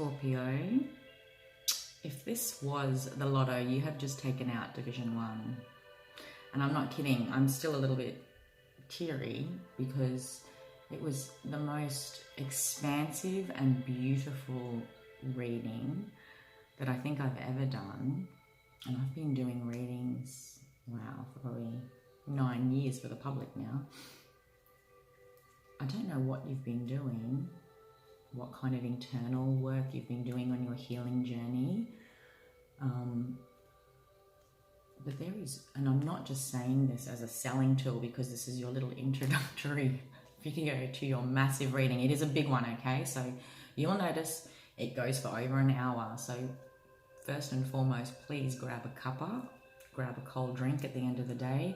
Scorpio, if this was the lotto, you have just taken out Division 1. And I'm not kidding, I'm still a little bit teary because it was the most expansive and beautiful reading that I think I've ever done. And I've been doing readings, wow, for probably 9 years for the public now. I don't know what you've been doing, what kind of internal work you've been doing on your healing journey. But there is, and I'm not just saying this as a selling tool because this is your little introductory video to your massive reading. It is a big one, okay? So you'll notice it goes for over an hour. So first and foremost, please grab a cuppa, grab a cold drink at the end of the day.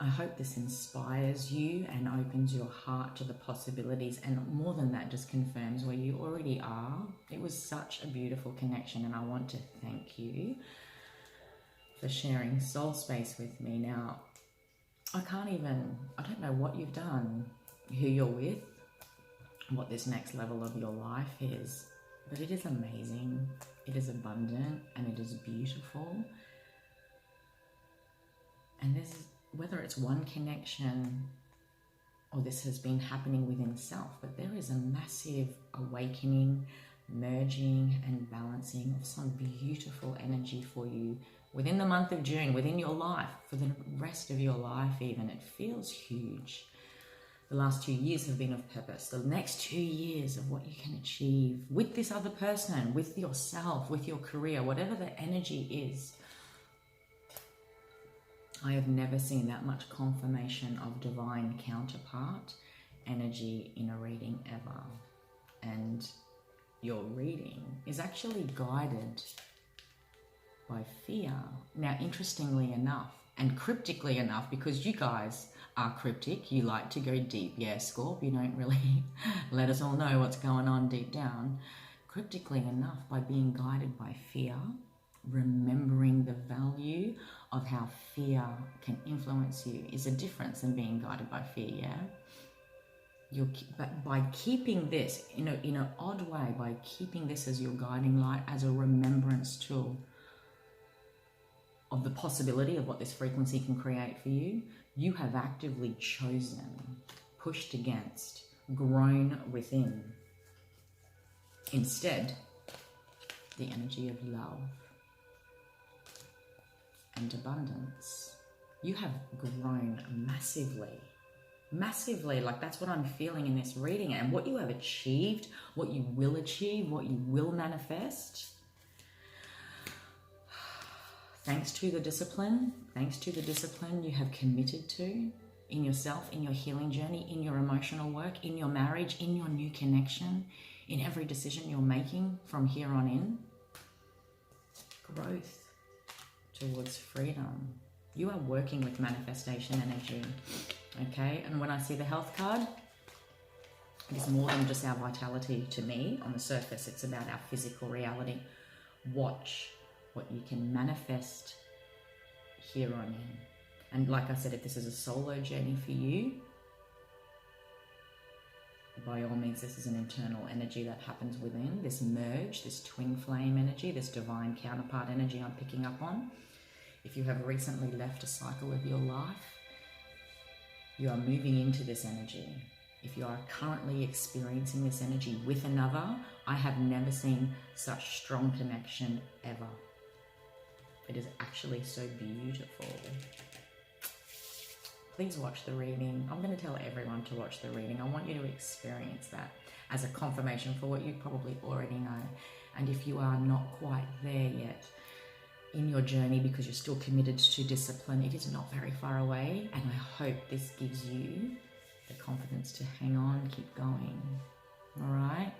I hope this inspires you and opens your heart to the possibilities, and more than that, just confirms where you already are. It was such a beautiful connection, and I want to thank you for sharing soul space with me. Now, I don't know what you've done, who you're with, what this next level of your life is, but it is amazing, it is abundant, and it is beautiful. And whether it's one connection or this has been happening within self, but there is a massive awakening, merging and balancing of some beautiful energy for you within the month of June, within your life, for the rest of your life even. It feels huge. The last 2 years have been of purpose. The next 2 years of what you can achieve with this other person, with yourself, with your career, whatever the energy is. I have never seen that much confirmation of divine counterpart energy in a reading ever. And your reading is actually guided by fear. Now, interestingly enough, and cryptically enough, because you guys are cryptic, you like to go deep. Yeah, Scorp, you don't really let us all know what's going on deep down. Cryptically enough, by being guided by fear, remembering the value of how fear can influence you is a difference than being guided by fear, yeah? But by keeping this, in an odd way, by keeping this as your guiding light, as a remembrance tool of the possibility of what this frequency can create for you, you have actively chosen, pushed against, grown within, instead, the energy of love and abundance. You have grown massively. Massively, like that's what I'm feeling in this reading. And what you have achieved, what you will achieve, what you will manifest, thanks to the discipline you have committed to in yourself, in your healing journey, in your emotional work, in your marriage, in your new connection, in every decision you're making from here on in. Growth towards freedom. You are working with manifestation energy, okay? And when I see the health card, it is more than just our vitality to me on the surface. It's about our physical reality. Watch what you can manifest here on in. And like I said, if this is a solo journey for you, by all means, this is an internal energy that happens within, this merge, this twin flame energy, this divine counterpart energy I'm picking up on. If you have recently left a cycle of your life, you are moving into this energy. If you are currently experiencing this energy with another, I have never seen such strong connection ever. It is actually so beautiful. Please watch the reading. I'm going to tell everyone to watch the reading. I want you to experience that as a confirmation for what you probably already know. And if you are not quite there yet in your journey because you're still committed to discipline, it is not very far away. And I hope this gives you the confidence to hang on, keep going. All right?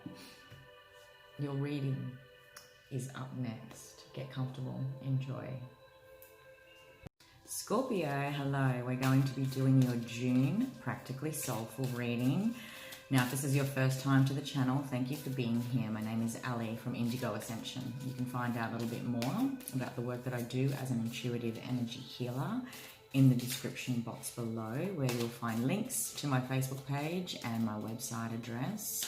Your reading is up next. Get comfortable. Enjoy. Scorpio, hello. We're going to be doing your June Practically Soulful reading. Now, if this is your first time to the channel, thank you for being here. My name is Ali from Indigo Ascension. You can find out a little bit more about the work that I do as an intuitive energy healer in the description box below, where you'll find links to my Facebook page and my website address.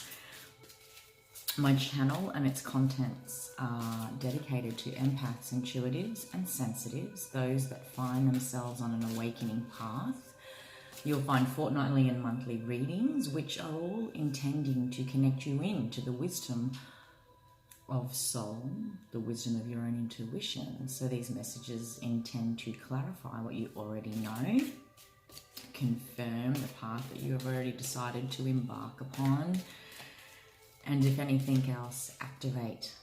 My channel and its contents are dedicated to empaths, intuitives and sensitives, those that find themselves on an awakening path. You'll find fortnightly and monthly readings, which are all intending to connect you in to the wisdom of soul, the wisdom of your own intuition. So these messages intend to clarify what you already know, confirm the path that you have already decided to embark upon, and if anything else, activate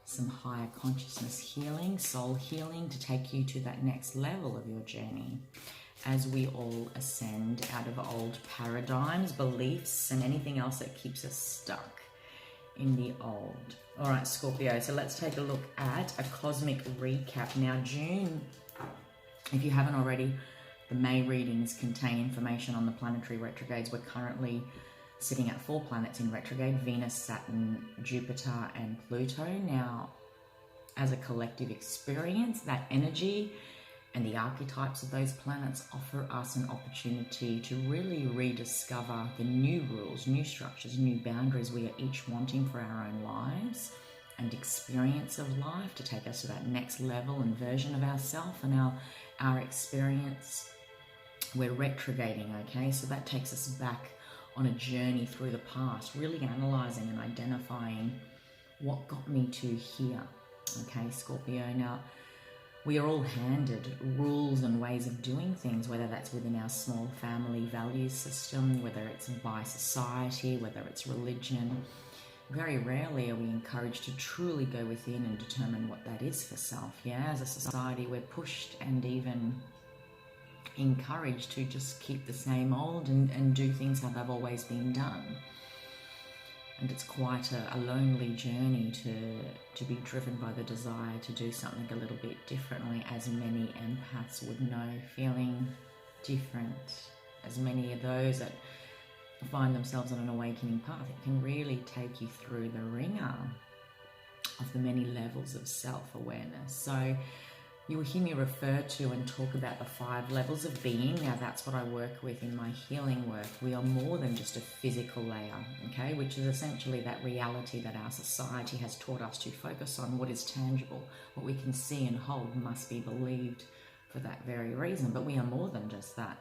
some higher consciousness healing, soul healing, to take you to that next level of your journey as we all ascend out of old paradigms, beliefs, and anything else that keeps us stuck in the old. All right, Scorpio, so let's take a look at a cosmic recap. Now, June, if you haven't already, the May readings contain information on the planetary retrogrades. We're currently sitting at 4 planets in retrograde: Venus, Saturn, Jupiter, and Pluto. Now, as a collective experience, that energy and the archetypes of those planets offer us an opportunity to really rediscover the new rules, new structures, new boundaries we are each wanting for our own lives and experience of life, to take us to that next level and version of ourselves and our experience. We're retrograding, okay? So that takes us back on a journey through the past, really analyzing and identifying what got me to here, okay, Scorpio? Now, we are all handed rules and ways of doing things, whether that's within our small family values system, whether it's by society, whether it's religion. Very rarely are we encouraged to truly go within and determine what that is for self. Yeah, as a society, we're pushed and even encouraged to just keep the same old and do things how they've always been done. And it's quite a lonely journey to be driven by the desire to do something a little bit differently, as many empaths would know, feeling different. As many of those that find themselves on an awakening path, it can really take you through the ringer of the many levels of self-awareness. So you will hear me refer to and talk about the 5 levels of being. Now, that's what I work with in my healing work. We are more than just a physical layer, okay, which is essentially that reality that our society has taught us to focus on. What is tangible, what we can see and hold, must be believed for that very reason. But we are more than just that.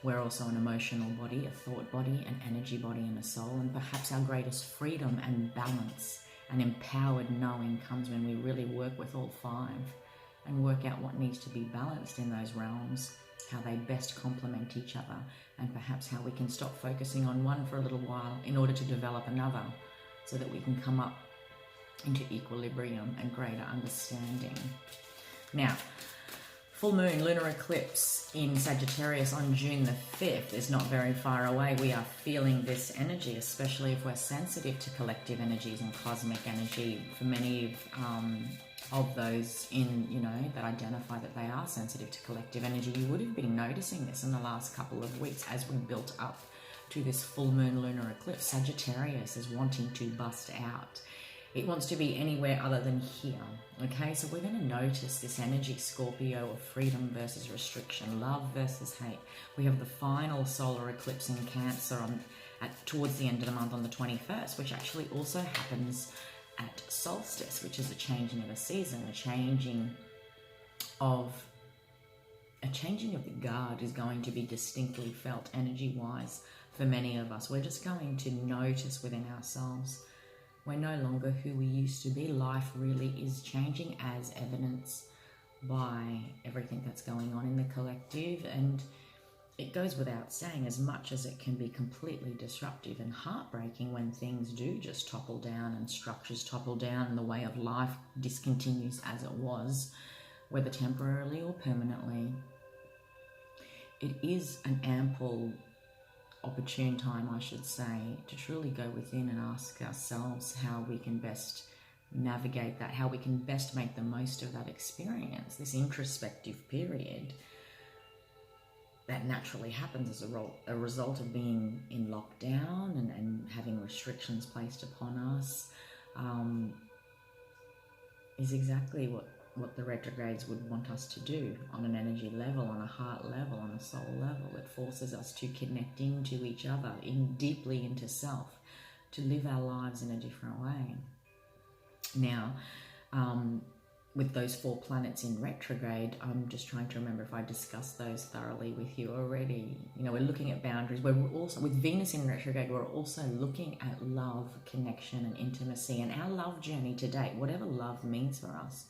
We're also an emotional body, a thought body, an energy body, and a soul. And perhaps our greatest freedom and balance and empowered knowing comes when we really work with all 5 and work out what needs to be balanced in those realms, how they best complement each other, and perhaps how we can stop focusing on one for a little while in order to develop another, so that we can come up into equilibrium and greater understanding. Now, full moon lunar eclipse in Sagittarius on June the 5th is not very far away. We are feeling this energy, especially if we're sensitive to collective energies and cosmic energy. For many of those that identify that they are sensitive to collective energy, you would have been noticing this in the last couple of weeks as we built up to this full moon lunar eclipse. Sagittarius is wanting to bust out. It wants to be anywhere other than here, okay? So we're going to notice this energy, Scorpio, of freedom versus restriction, love versus hate. We have the final solar eclipse in Cancer towards the end of the month on the 21st, which actually also happens at solstice, which is a changing of a season, a changing of the guard is going to be distinctly felt energy-wise for many of us. We're just going to notice within ourselves we're no longer who we used to be. Life really is changing, as evidenced by everything that's going on in the collective. And it goes without saying, as much as it can be completely disruptive and heartbreaking when things do just topple down and structures topple down and the way of life discontinues as it was, whether temporarily or permanently, it is an ample opportune time, I should say, to truly go within and ask ourselves how we can best navigate that, how we can best make the most of that experience, this introspective period that naturally happens as a result of being in lockdown and having restrictions placed upon us, is exactly what the retrogrades would want us to do on an energy level, on a heart level, on a soul level. It forces us to connect into each other, deeply into self, to live our lives in a different way. Now, with those 4 planets in retrograde, I'm just trying to remember if I discussed those thoroughly with you already. You know, we're looking at boundaries. We're also, with Venus in retrograde, we're also looking at love, connection, and intimacy, and our love journey to date, whatever love means for us.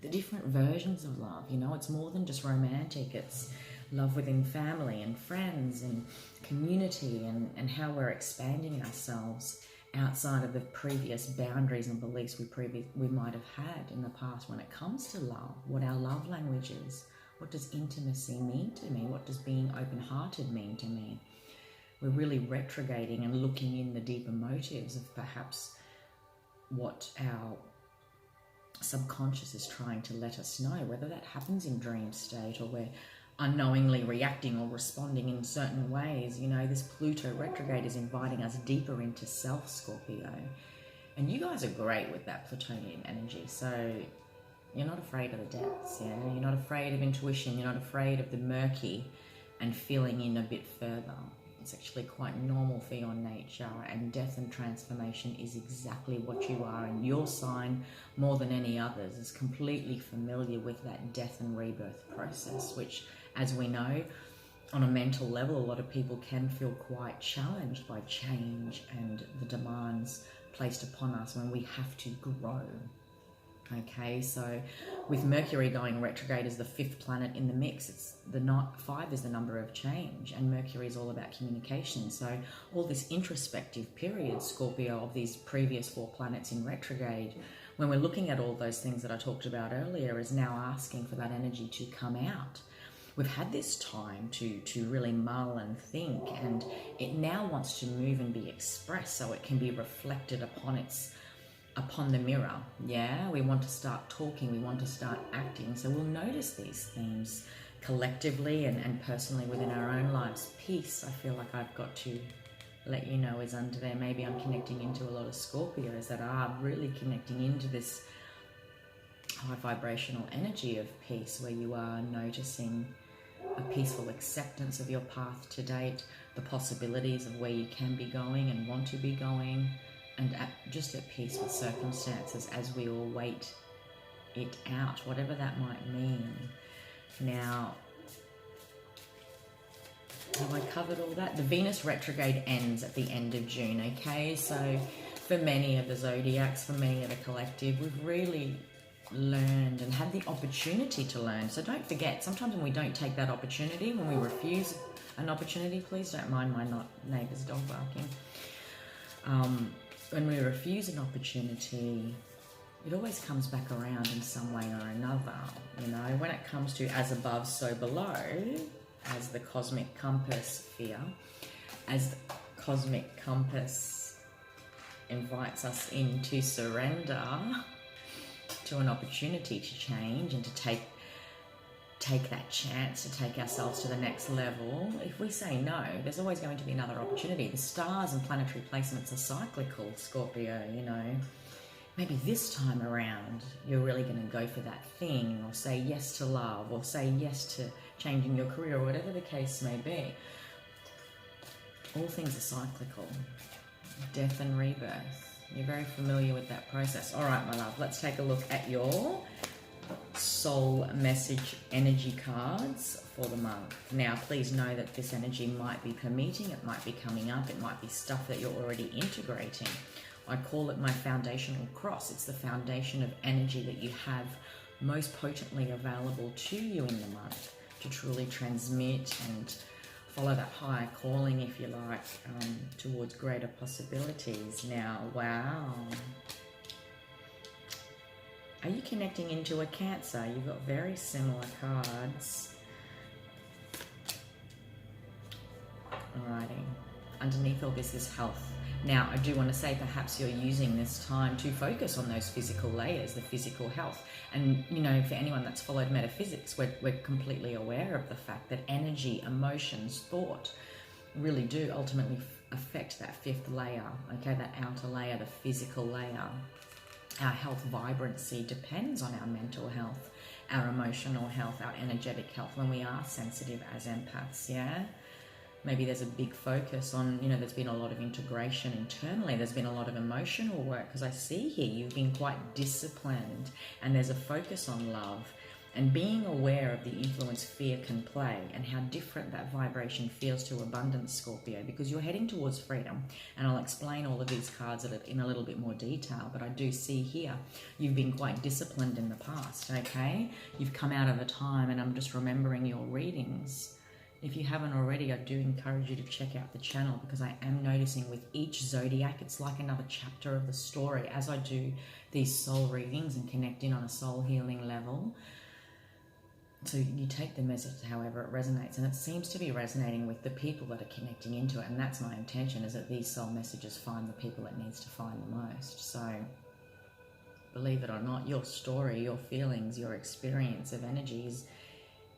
The different versions of love, you know, it's more than just romantic. It's love within family and friends and community, and how we're expanding ourselves outside of the previous boundaries and beliefs we might have had in the past when it comes to love, what our love language is. What does intimacy mean to me? What does being open-hearted mean to me? We're really retrograding and looking in the deeper motives of perhaps what our subconscious is trying to let us know, whether that happens in dream state or we're unknowingly reacting or responding in certain ways. You know, this Pluto retrograde is inviting us deeper into self, Scorpio. And you guys are great with that Plutonian energy. So you're not afraid of the depths, yeah? You're not afraid of intuition. You're not afraid of the murky and feeling in a bit further. It's actually quite normal for your nature, and death and transformation is exactly what you are. And your sign, more than any others, is completely familiar with that death and rebirth process, which, as we know, on a mental level, a lot of people can feel quite challenged by change and the demands placed upon us when we have to grow. Okay, so with Mercury going retrograde as the 5th planet in the mix, it's 5 is the number of change, and Mercury is all about communication. So all this introspective period, Scorpio, of these previous 4 planets in retrograde, when we're looking at all those things that I talked about earlier, is now asking for that energy to come out. We've had this time to really mull and think, and it now wants to move and be expressed so it can be reflected upon the mirror. Yeah, we want to start talking, we want to start acting. So we'll notice these themes collectively and personally within our own lives. Peace, I feel like I've got to let you know, is under there. Maybe I'm connecting into a lot of Scorpios that are really connecting into this high vibrational energy of peace, where you are noticing a peaceful acceptance of your path to date, the possibilities of where you can be going and want to be going, and just at peace with circumstances as we all wait it out, whatever that might mean. Now, have I covered all that? The Venus retrograde ends at the end of June, okay? So for many of the zodiacs, for many of the collective, we've really learned and had the opportunity to learn. So don't forget, sometimes when we don't take that opportunity, when we refuse an opportunity, please don't mind my neighbour's dog barking. When we refuse an opportunity, it always comes back around in some way or another. You know, when it comes to as above, so below, as the cosmic compass here, as the cosmic compass invites us in to surrender to an opportunity to change and to take that chance to take ourselves to the next level. If we say no, there's always going to be another opportunity. The stars and planetary placements are cyclical, Scorpio, you know. Maybe this time around, you're really going to go for that thing, or say yes to love, or say yes to changing your career, or whatever the case may be. All things are cyclical. Death and rebirth. You're very familiar with that process. All right, my love, let's take a look at your soul message energy cards for the month. Now, please know that this energy might be permeating, it might be coming up, it might be stuff that you're already integrating. I call it my foundational cross. It's the foundation of energy that you have most potently available to you in the month to truly transmit and follow that higher calling, if you like, towards greater possibilities. Now, wow. Are you connecting into a Cancer? You've got very similar cards. Alrighty. Underneath all this is health. Now, I do want to say perhaps you're using this time to focus on those physical layers, the physical health. And, you know, for anyone that's followed metaphysics, we're completely aware of the fact that energy, emotions, thought really do ultimately affect that 5th layer, okay, that outer layer, the physical layer. Our health vibrancy depends on our mental health, our emotional health, our energetic health when we are sensitive as empaths, yeah? Maybe there's a big focus on, you know, there's been a lot of integration internally. There's been a lot of emotional work, because I see here you've been quite disciplined, and there's a focus on love and being aware of the influence fear can play and how different that vibration feels to abundance, Scorpio, because you're heading towards freedom. And I'll explain all of these cards in a little bit more detail, but I do see here you've been quite disciplined in the past, okay? You've come out of a time, and I'm just remembering your readings. If you haven't already, I do encourage you to check out the channel, because I am noticing with each zodiac, it's like another chapter of the story as I do these soul readings and connect in on a soul healing level. So you take the message however it resonates, and it seems to be resonating with the people that are connecting into it, and that's my intention, is that these soul messages find the people it needs to find the most. So believe it or not, your story, your feelings, your experience of energies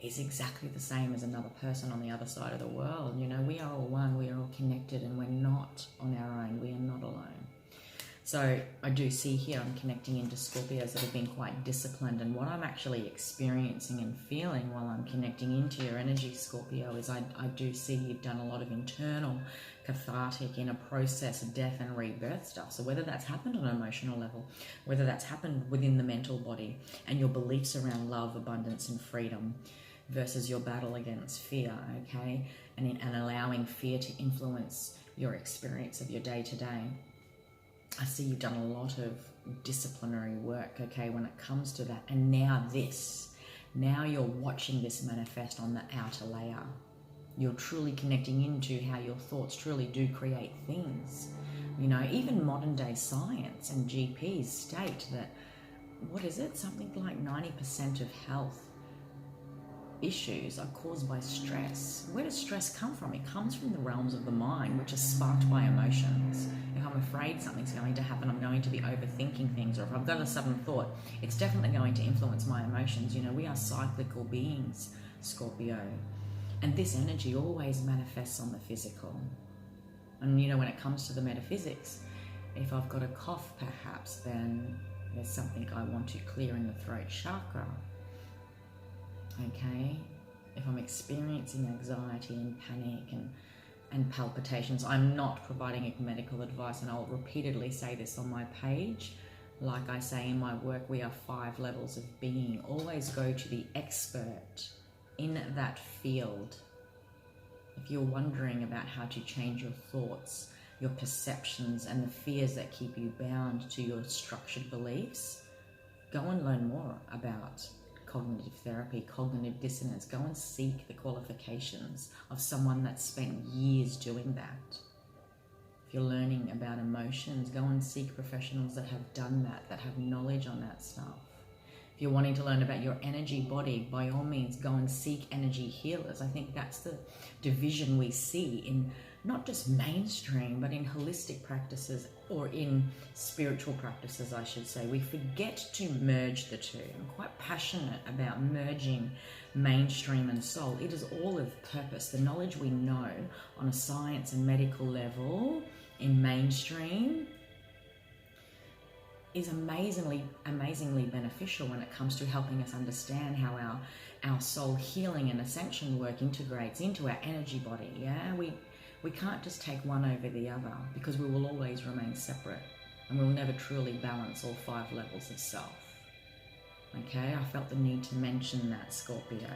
is exactly the same as another person on the other side of the world. You know, we are all one, we are all connected, and we're not on our own, we are not alone. So I do see here I'm connecting into Scorpios that have been quite disciplined, and what I'm actually experiencing and feeling while I'm connecting into your energy, Scorpio, is I do see you've done a lot of internal, cathartic, inner process, death and rebirth stuff. So whether that's happened on an emotional level, whether that's happened within the mental body, and your beliefs around love, abundance and freedom, versus your battle against fear, okay? And allowing fear to influence your experience of your day-to-day. I see you've done a lot of disciplinary work, okay, when it comes to that. And now now you're watching this manifest on the outer layer. You're truly connecting into how your thoughts truly do create things. You know, even modern day science and GPs state that, what is it? Something like 90% of health issues are caused by stress. Where does stress come from? It comes from the realms of the mind, which are sparked by emotions. If I'm afraid something's going to happen, I'm going to be overthinking things, or if I've got a sudden thought, it's definitely going to influence my emotions. You know, we are cyclical beings, Scorpio, and this energy always manifests on the physical. And you know, when it comes to the metaphysics, if I've got a cough perhaps, then there's something I want to clear in the throat chakra. Okay, if I'm experiencing anxiety and panic and palpitations, I'm not providing medical advice, and I'll repeatedly say this on my page. Like I say in my work, we are 5 levels of being. Always go to the expert in that field. If you're wondering about how to change your thoughts, your perceptions, and the fears that keep you bound to your structured beliefs, go and learn more about cognitive therapy, cognitive dissonance. Go and seek the qualifications of someone that's spent years doing that. If you're learning about emotions, go and seek professionals that have done that have knowledge on that stuff. If you're wanting to learn about your energy body, by all means, go and seek energy healers. I think that's the division we see in not just mainstream, but in holistic practices, or in spiritual practices, I should say. We forget to merge the two. I'm quite passionate about merging mainstream and soul. It is all of purpose. The knowledge we know on a science and medical level in mainstream is amazingly beneficial when it comes to helping us understand how our soul healing and ascension work integrates into our energy body. Yeah, we can't just take one over the other, because we will always remain separate, and we'll never truly balance all 5 levels of self. Okay, I felt the need to mention that, Scorpio.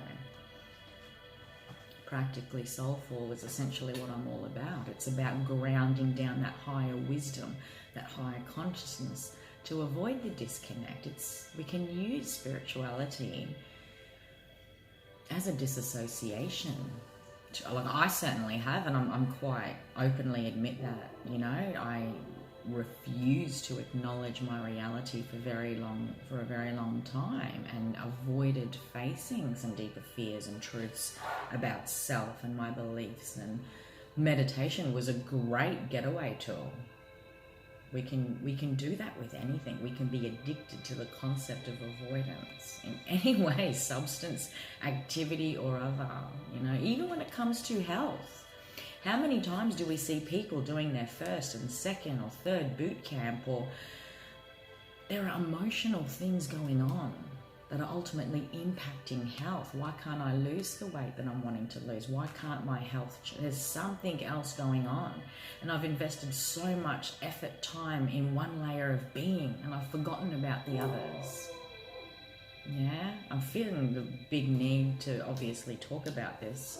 Practically Soulful is essentially what I'm all about. It's about grounding down that higher wisdom, that higher consciousness, to avoid the disconnect. We can use spirituality as a disassociation. Like I certainly have, and I'm quite openly admit that. You know, I refused to acknowledge my reality for a very long time, and avoided facing some deeper fears and truths about self and my beliefs. And meditation was a great getaway tool. We can do that with anything. We can be addicted to the concept of avoidance in any way, substance, activity or other. You know, even when it comes to health. How many times do we see people doing their first and second or third boot camp, or there are emotional things going on that are ultimately impacting health. Why can't I lose the weight that I'm wanting to lose? Why can't my health? There's something else going on. And I've invested so much effort, time in one layer of being, and I've forgotten about the others. Yeah, I'm feeling the big need to obviously talk about this.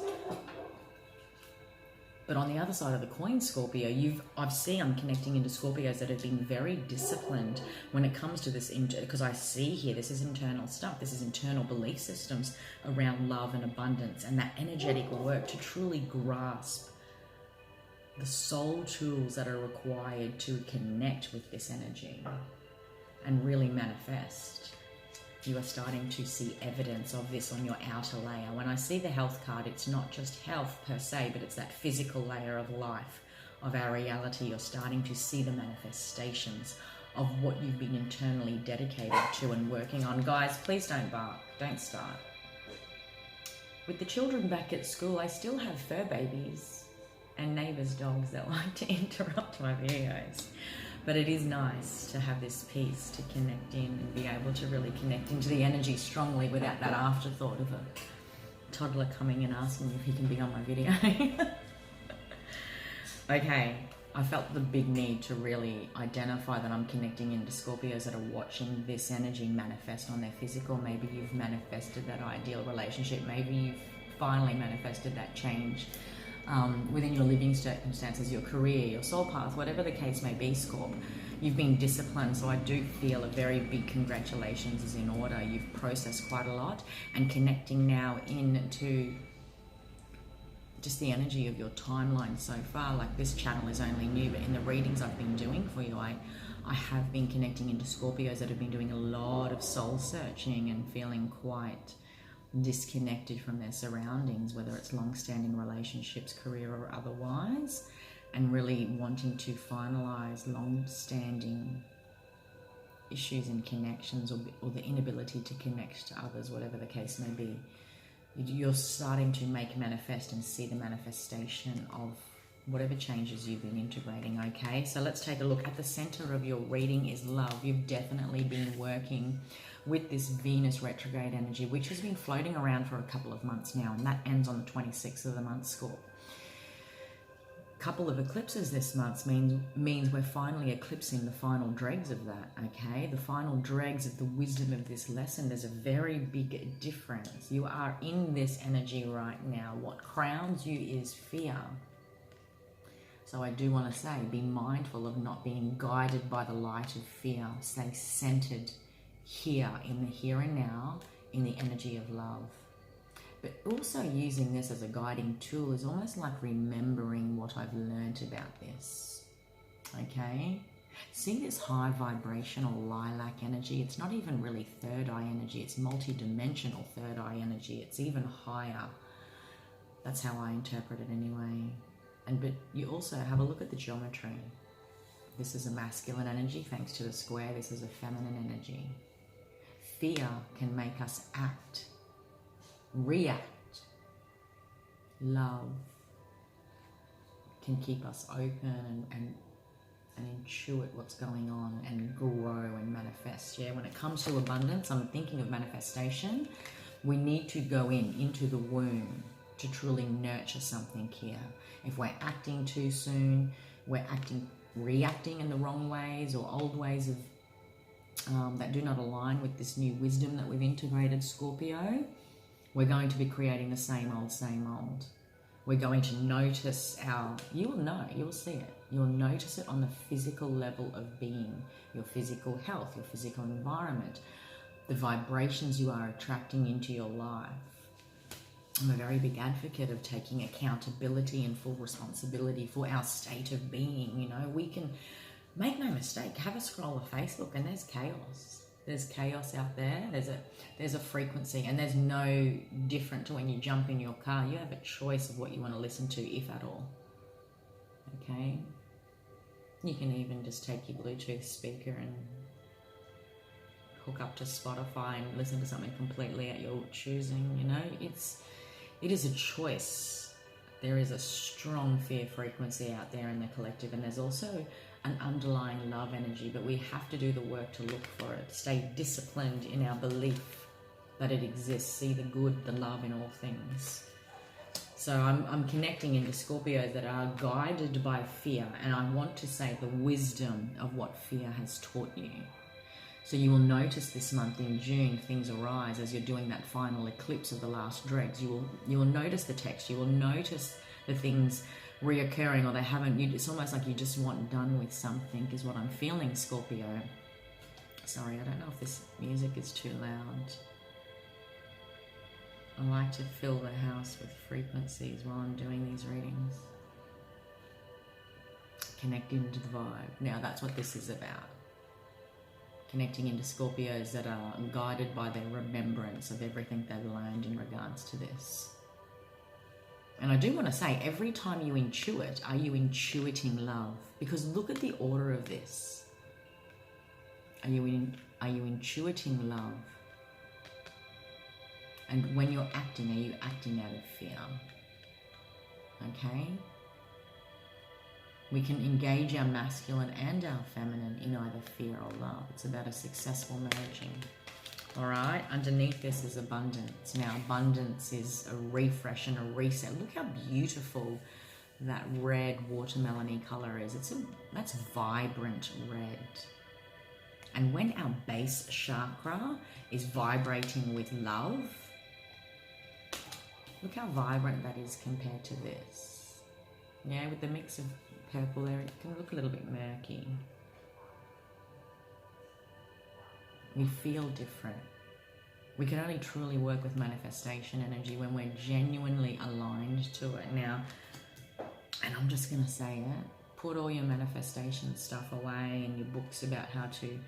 But on the other side of the coin, Scorpio, I'm connecting into Scorpios that have been very disciplined when it comes to this, because I see here, this is internal stuff. This is internal belief systems around love and abundance, and that energetic work to truly grasp the soul tools that are required to connect with this energy and really manifest. You are starting to see evidence of this on your outer layer. When I see the health card, it's not just health per se, but it's that physical layer of life, of our reality. You're starting to see the manifestations of what you've been internally dedicated to and working on. Guys, please don't bark. Don't start. With the children back at school, I still have fur babies and neighbours' dogs that like to interrupt my videos. But it is nice to have this piece to connect in and be able to really connect into the energy strongly without that afterthought of a toddler coming and asking if he can be on my video. Okay, I felt the big need to really identify that I'm connecting into Scorpios that are watching this energy manifest on their physical. Maybe you've manifested that ideal relationship. Maybe you've finally manifested that change within your living circumstances, your career, your soul path, whatever the case may be, Scorp. You've been disciplined, so I do feel a very big congratulations is in order. You've processed quite a lot, and connecting now into just the energy of your timeline so far. Like, this channel is only new, but in the readings I've been doing for you, I have been connecting into Scorpios that have been doing a lot of soul searching and feeling quite disconnected from their surroundings, whether it's long-standing relationships, career or otherwise, and really wanting to finalize long-standing issues and connections, or the inability to connect to others, whatever the case may be. You're starting to make manifest and see the manifestation of whatever changes you've been integrating. Okay, so let's take a look. At the center of your reading is love. You've definitely been working with this Venus retrograde energy, which has been floating around for a couple of months now, and that ends on the 26th of the month, Scorp. Couple of eclipses this month means we're finally eclipsing the final dregs of that. Okay, the final dregs of the wisdom of this lesson. There's a very big difference. You are in this energy right now. What crowns you is fear. So I do want to say, be mindful of not being guided by the light of fear. Stay centered here, in the here and now, in the energy of love. But also using this as a guiding tool is almost like remembering what I've learned about this. Okay? See this high vibrational lilac energy? It's not even really third eye energy. It's multi-dimensional third eye energy. It's even higher. That's how I interpret it anyway. But you also have a look at the geometry. This is a masculine energy thanks to the square. This is a feminine energy. Fear can make us act, react. Love can keep us open and intuit what's going on and grow and manifest. Yeah, when it comes to abundance, I'm thinking of manifestation. We need to go into the womb to truly nurture something here. If we're acting too soon, we're reacting in the wrong ways or old ways of that do not align with this new wisdom that we've integrated, Scorpio, we're going to be creating the same old. We're going to notice you will see it. You'll notice it on the physical level of being, your physical health, your physical environment, the vibrations you are attracting into your life. I'm a very big advocate of taking accountability and full responsibility for our state of being. You know, we can, make no mistake, have a scroll of Facebook and there's chaos. There's chaos out there. There's a frequency, and there's no different to when you jump in your car. You have a choice of what you want to listen to, if at all. Okay? You can even just take your Bluetooth speaker and hook up to Spotify and listen to something completely at your choosing. You know, it is a choice. There is a strong fear frequency out there in the collective, and there's also an underlying love energy, but we have to do the work to look for it. Stay disciplined in our belief that it exists. See the good, the love in all things. So I'm connecting into Scorpios that are guided by fear, and I want to say the wisdom of what fear has taught you. So you will notice this month in June, things arise as you're doing that final eclipse of the last dregs. You will notice the text. You will notice the things reoccurring, or they haven't. It's almost like you just want done with something, is what I'm feeling, Scorpio. Sorry, I don't know if this music is too loud. I like to fill the house with frequencies while I'm doing these readings. Connecting into the vibe. Now that's what this is about. Connecting into Scorpios that are guided by their remembrance of everything they've learned in regards to this. And I do want to say, every time you intuit, are you intuiting love? Because look at the order of this. Are you intuiting love? And when you're acting, are you acting out of fear? Okay? We can engage our masculine and our feminine in either fear or love. It's about a successful merging. All right? Underneath this is abundance. Now, abundance is a refresh and a reset. Look how beautiful that red watermelon-y color is. That's vibrant red. And when our base chakra is vibrating with love, look how vibrant that is compared to this. Yeah, with the mix of purple there, it can look a little bit murky. We feel different. We can only truly work with manifestation energy when we're genuinely aligned to it. Now, and I'm just going to say it, put all your manifestation stuff away and your books about how to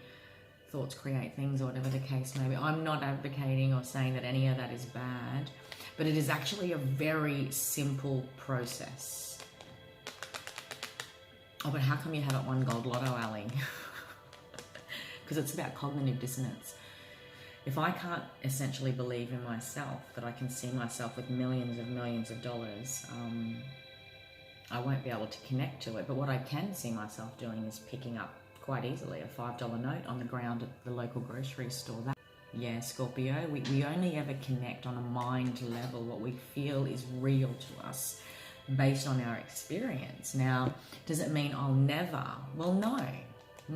thoughts create things, or whatever the case may be. I'm not advocating or saying that any of that is bad, but it is actually a very simple process. Oh, but how come you haven't won Gold Lotto, Ali? Because it's about cognitive dissonance. If I can't essentially believe in myself, that I can see myself with millions of dollars, I won't be able to connect to it. But what I can see myself doing is picking up quite easily a $5 note on the ground at the local grocery store. Yeah, Scorpio, we only ever connect on a mind level. What we feel is real to us based on our experience. Now, does it mean I'll never? Well, no.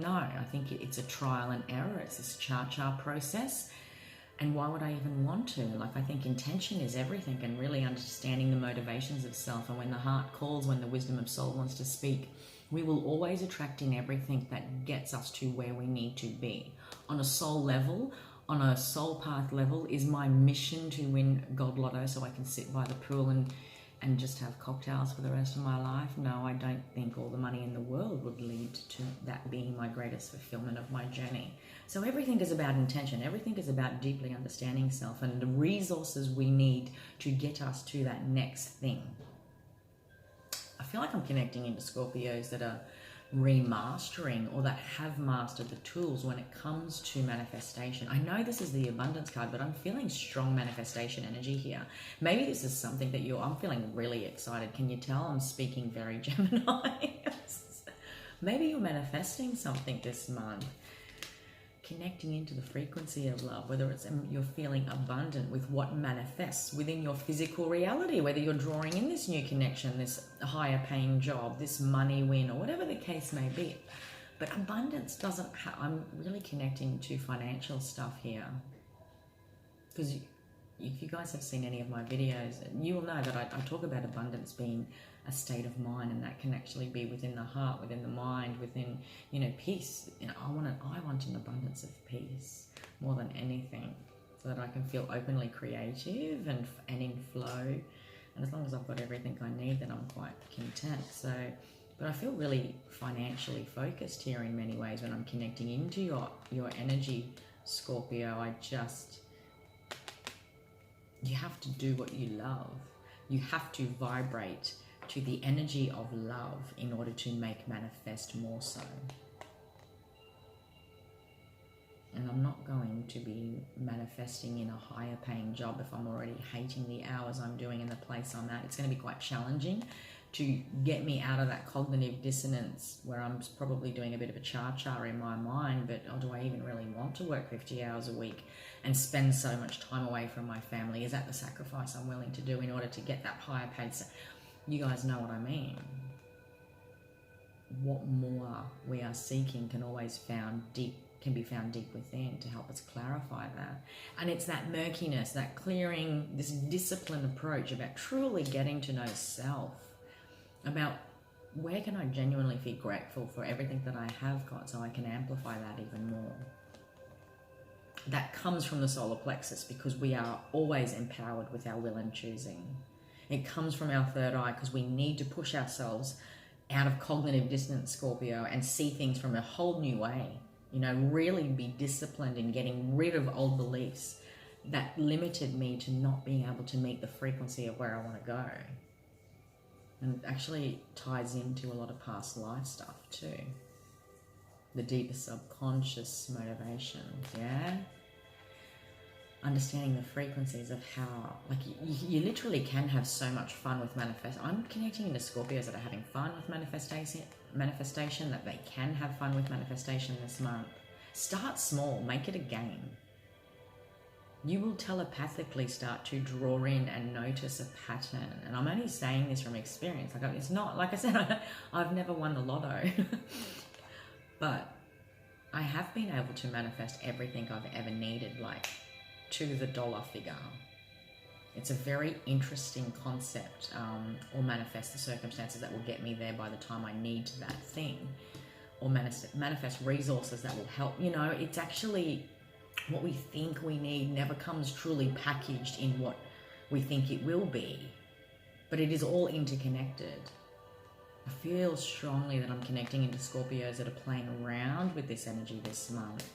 I think it's a trial and error. It's this cha-cha process. And why would I even want to? Like, I think intention is everything, and really understanding the motivations of self. And when the heart calls, when the wisdom of soul wants to speak, we will always attract in everything that gets us to where we need to be. On a soul level, on a soul path level, is my mission to win Gold Lotto so I can sit by the pool and just have cocktails for the rest of my life? No, I don't think all the money in the world would lead to that being my greatest fulfillment of my journey. So everything is about intention. Everything is about deeply understanding self and the resources we need to get us to that next thing. I feel like I'm connecting into Scorpios that are remastering, or that have mastered the tools when it comes to manifestation. I know this is the abundance card, but I'm feeling strong manifestation energy here. Maybe this is something that I'm feeling really excited. Can you tell I'm speaking very Gemini? Maybe you're manifesting something this month. Connecting into the frequency of love, whether it's you're feeling abundant with what manifests within your physical reality, whether you're drawing in this new connection, this higher paying job, this money win, or whatever the case may be. But abundance doesn't I'm really connecting to financial stuff here. Because if you guys have seen any of my videos, you will know that I talk about abundance being a state of mind, and that can actually be within the heart, within the mind, within, peace. I want an abundance of peace more than anything, so that I can feel openly creative and in flow. And as long as I've got everything I need, then I'm quite content. So, but I feel really financially focused here in many ways when I'm connecting into your energy, Scorpio. You have to do what you love. You have to vibrate to the energy of love in order to make manifest more so. And I'm not going to be manifesting in a higher paying job if I'm already hating the hours I'm doing in the place I'm at. It's going to be quite challenging to get me out of that cognitive dissonance where I'm probably doing a bit of a cha-cha in my mind, but oh, do I even really want to work 50 hours a week and spend so much time away from my family? Is that the sacrifice I'm willing to do in order to get that higher paid? You guys know what I mean. What more we are seeking can be found deep within to help us clarify that. And it's that murkiness, that clearing, this disciplined approach about truly getting to know self, about where can I genuinely feel grateful for everything that I have got so I can amplify that even more. That comes from the solar plexus because we are always empowered with our will and choosing. It comes from our third eye because we need to push ourselves out of cognitive dissonance, Scorpio, and see things from a whole new way. You know, really be disciplined in getting rid of old beliefs that limited me to not being able to meet the frequency of where I want to go. And it actually ties into a lot of past life stuff too. The deeper subconscious motivations, yeah? Understanding the frequencies of how, like, you literally can have so much fun with manifest. I'm connecting into Scorpios that are having fun with manifestation, that they can have fun with manifestation this month. Start small, make it a game. You will telepathically start to draw in and notice a pattern. And I'm only saying this from experience. Like, it's not, like I said, I've never won the lotto. But I have been able to manifest everything I've ever needed, like, to the dollar figure. It's a very interesting concept, or manifest the circumstances that will get me there by the time I need that thing, or manifest resources that will help. You know, it's actually what we think we need never comes truly packaged in what we think it will be, but it is all interconnected. I feel strongly that I'm connecting into Scorpios that are playing around with this energy this month.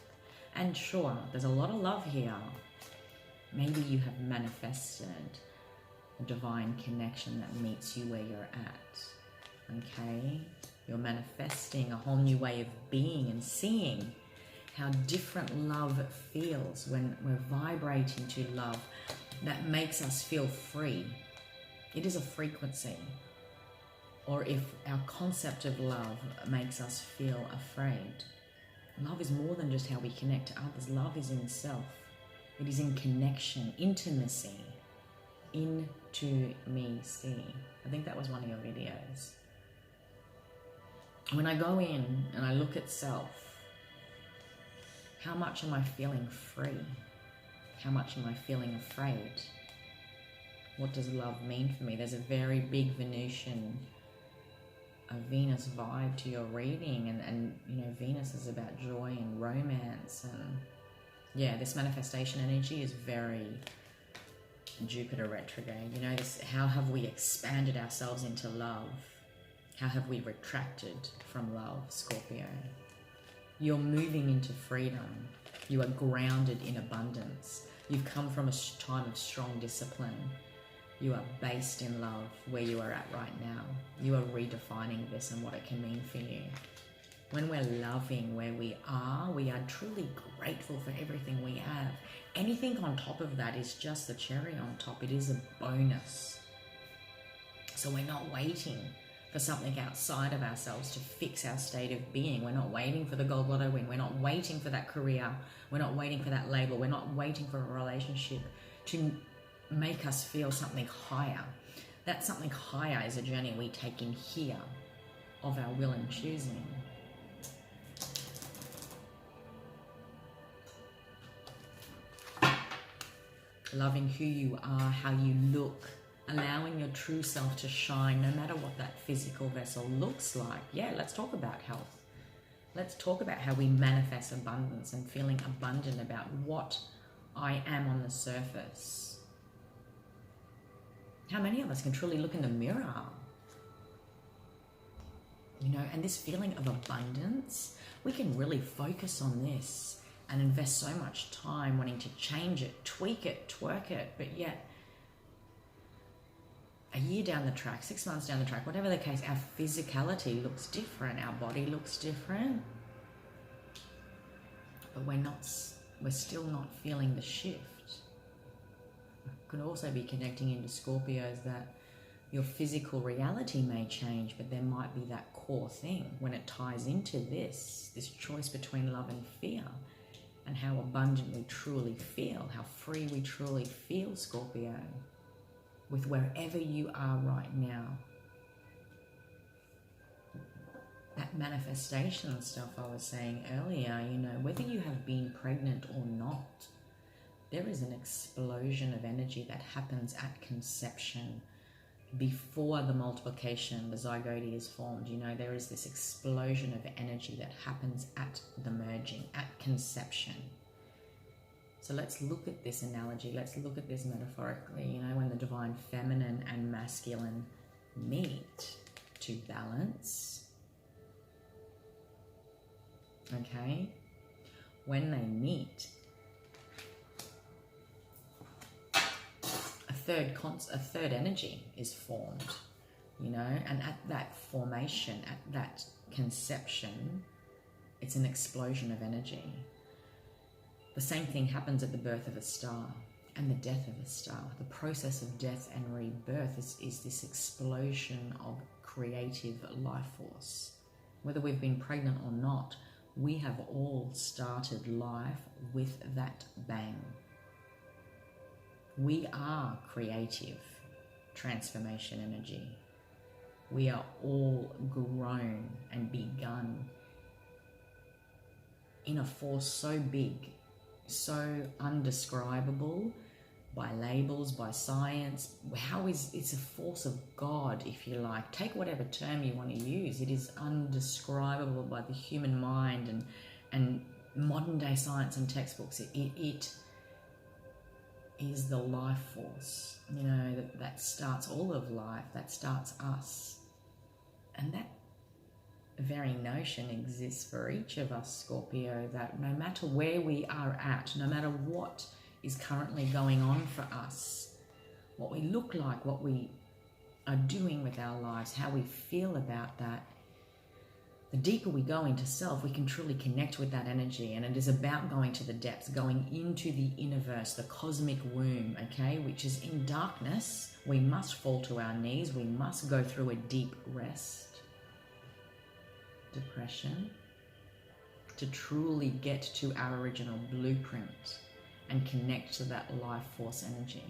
And sure, there's a lot of love here. Maybe you have manifested a divine connection that meets you where you're at, okay? You're manifesting a whole new way of being and seeing how different love feels when we're vibrating to love that makes us feel free. It is a frequency. Or if our concept of love makes us feel afraid. Love is more than just how we connect to others. Love is in self. It is in connection, intimacy. Intimacy. I think that was one of your videos. When I go in and I look at self, how much am I feeling free? How much am I feeling afraid? What does love mean for me? There's a very big Venusian, a Venus vibe to your reading, and you know, Venus is about joy and romance, and yeah, this manifestation energy is very Jupiter retrograde. You know, this, how have we expanded ourselves into love? How have we retracted from love, Scorpio? You're moving into freedom. You are grounded in abundance. You've come from a time of strong discipline. You are based in love where you are at right now. You are redefining this and what it can mean for you. When we're loving where we are truly grateful for everything we have. Anything on top of that is just the cherry on top. It is a bonus. So we're not waiting for something outside of ourselves to fix our state of being. We're not waiting for the gold lotto win. We're not waiting for that career. We're not waiting for that label. We're not waiting for a relationship to make us feel something higher. That something higher is a journey we take in here of our will and choosing. Loving who you are, how you look, allowing your true self to shine no matter what that physical vessel looks like. Yeah, let's talk about health. Let's talk about how we manifest abundance and feeling abundant about what I am on the surface. How many of us can truly look in the mirror? You know, and this feeling of abundance, we can really focus on this and invest so much time wanting to change it, tweak it, twerk it, but yet a year down the track, 6 months down the track, whatever the case, our physicality looks different, our body looks different, but we're still not feeling the shift. Could also be connecting into Scorpios that Your physical reality may change, but there might be that core thing when it ties into this choice between love and fear, and how abundant we truly feel, how free we truly feel, Scorpio, with wherever you are right now. That manifestation stuff I was saying earlier, you know, whether you have been pregnant or not, there is an explosion of energy that happens at conception. Before the multiplication, the zygote is formed, you know, there is this explosion of energy that happens at the merging, at conception. So let's look at this analogy, let's look at this metaphorically, you know, when the divine feminine and masculine meet to balance, okay, when they meet, a third energy is formed, you know, and at that formation, at that conception, it's an explosion of energy. The same thing happens at the birth of a star and the death of a star. The process of death and rebirth is this explosion of creative life force. Whether we've been pregnant or not, we have all started life with that bang. We are creative transformation energy. We are all grown and begun in a force so big, so undescribable by labels, by science. It's a force of God, if you like. Take whatever term you want to use. It is undescribable by the human mind and modern day science and textbooks. It is the life force, you know, that starts all of life, that starts us. And that very notion exists for each of us, Scorpio, that no matter where we are at, no matter what is currently going on for us, what we look like, what we are doing with our lives, how we feel about that, the deeper we go into self, we can truly connect with that energy. And it is about going to the depths, going into the universe, the cosmic womb, okay, which is in darkness. We must fall to our knees. We must go through a deep rest, depression, to truly get to our original blueprint and connect to that life force energy,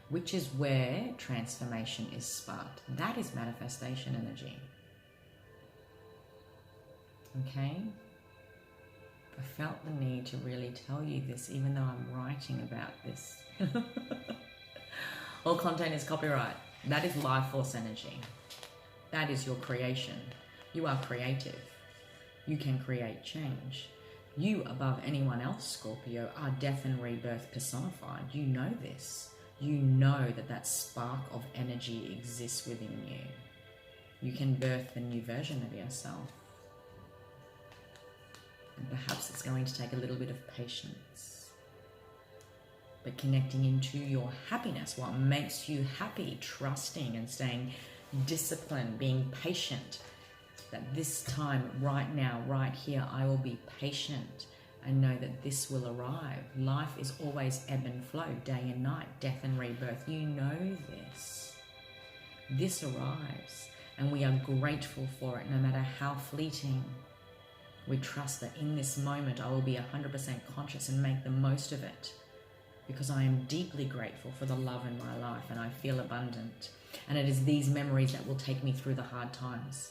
which is where transformation is sparked. That is manifestation energy. Okay? I felt the need to really tell you this, even though I'm writing about this. All content is copyright. That is life force energy. That is your creation. You are creative. You can create change. You, above anyone else, Scorpio, are death and rebirth personified. You know this. You know that spark of energy exists within you. You can birth a new version of yourself. And perhaps it's going to take a little bit of patience. But connecting into your happiness, what makes you happy, trusting and staying disciplined, being patient, that this time, right now, right here, I will be patient and know that this will arrive. Life is always ebb and flow, day and night, death and rebirth. You know this. This arrives, and we are grateful for it, no matter how fleeting. We trust that in this moment, I will be 100% conscious and make the most of it, because I am deeply grateful for the love in my life and I feel abundant. And it is these memories that will take me through the hard times.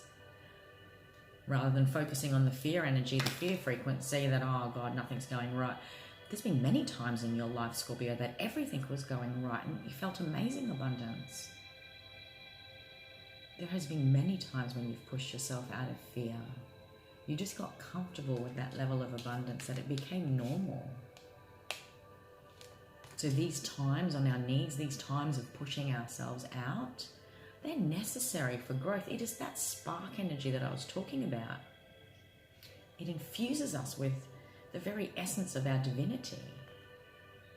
Rather than focusing on the fear energy, the fear frequency that, oh God, nothing's going right. There's been many times in your life, Scorpio, that everything was going right and you felt amazing abundance. There has been many times when you've pushed yourself out of fear. You just got comfortable with that level of abundance, that it became normal. So these times on our knees, these times of pushing ourselves out, they're necessary for growth. It is that spark energy that I was talking about. It infuses us with the very essence of our divinity.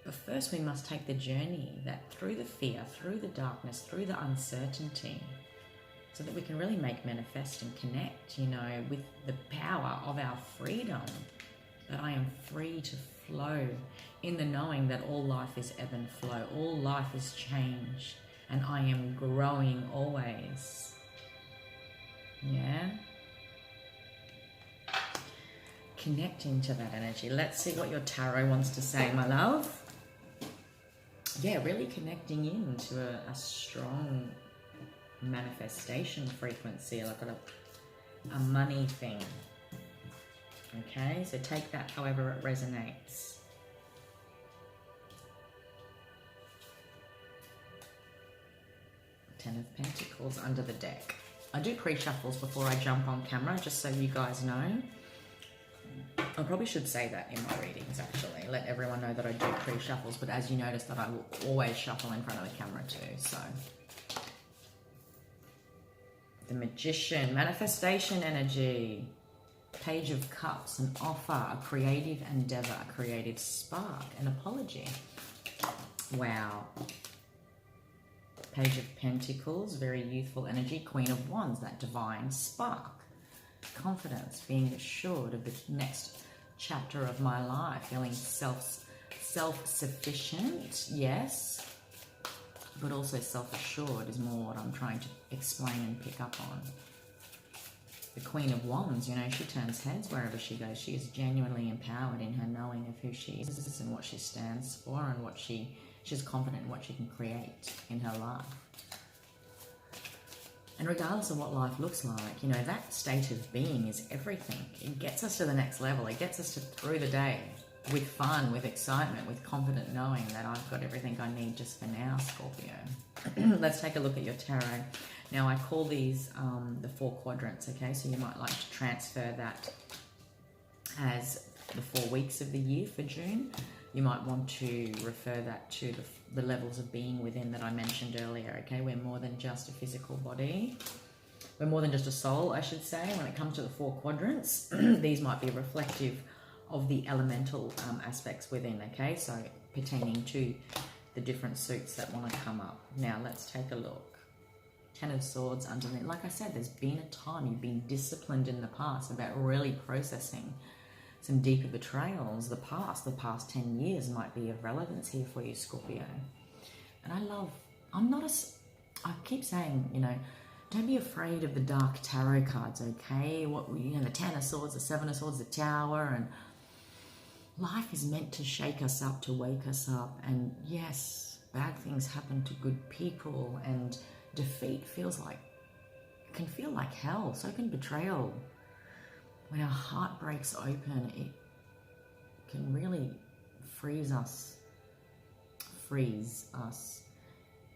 But first we must take the journey that through the fear, through the darkness, through the uncertainty, so that we can really make manifest and connect, you know, with the power of our freedom, that I am free to flow in the knowing that all life is ebb and flow, all life is change. and I am growing always. Yeah. Connecting to that energy. Let's see what your tarot wants to say, my love. Yeah, really connecting into a strong manifestation frequency, like a money thing. Okay, so take that however it resonates. Ten of Pentacles under the deck. I do pre-shuffles before I jump on camera, just so you guys know. I probably should say that in my readings, actually. Let everyone know that I do pre-shuffles, but as you notice that I will always shuffle in front of the camera too, so. The Magician, manifestation energy. Page of Cups, an offer, a creative endeavor, a creative spark, an apology. Wow. Page of Pentacles, very youthful energy. Queen of Wands, that divine spark. Confidence, being assured of the next chapter of my life, feeling self-sufficient, yes, but also self-assured is more what I'm trying to explain and pick up on. The Queen of Wands, you know, she turns heads wherever she goes. She is genuinely empowered in her knowing of who she is and what she stands for, and what she's confident in what she can create in her life. And regardless of what life looks like, you know, that state of being is everything. It gets us to the next level. It gets us through the day with fun, with excitement, with confident knowing that I've got everything I need just for now, Scorpio. Let's take a look at your tarot. Now, I call these the 4 quadrants, okay? So you might like to transfer that as the 4 weeks of the year for June. You might want to refer that to the levels of being within that I mentioned earlier, okay? We're more than just a physical body. We're more than just a soul, I should say. When it comes to the 4 quadrants, these might be reflective of the elemental aspects within, okay? So pertaining to the different suits that want to come up. Now, let's take a look. 10 of Swords underneath. Like I said, there's been a time you've been disciplined in the past about really processing some deeper betrayals. The past 10 years might be of relevance here for you, Scorpio. And I keep saying, you know, don't be afraid of the dark tarot cards, okay? The 10 of Swords, the 7 of Swords, the Tower, and life is meant to shake us up, to wake us up. And yes, bad things happen to good people, and defeat can feel like hell. So can betrayal. When our heart breaks open, it can really freeze us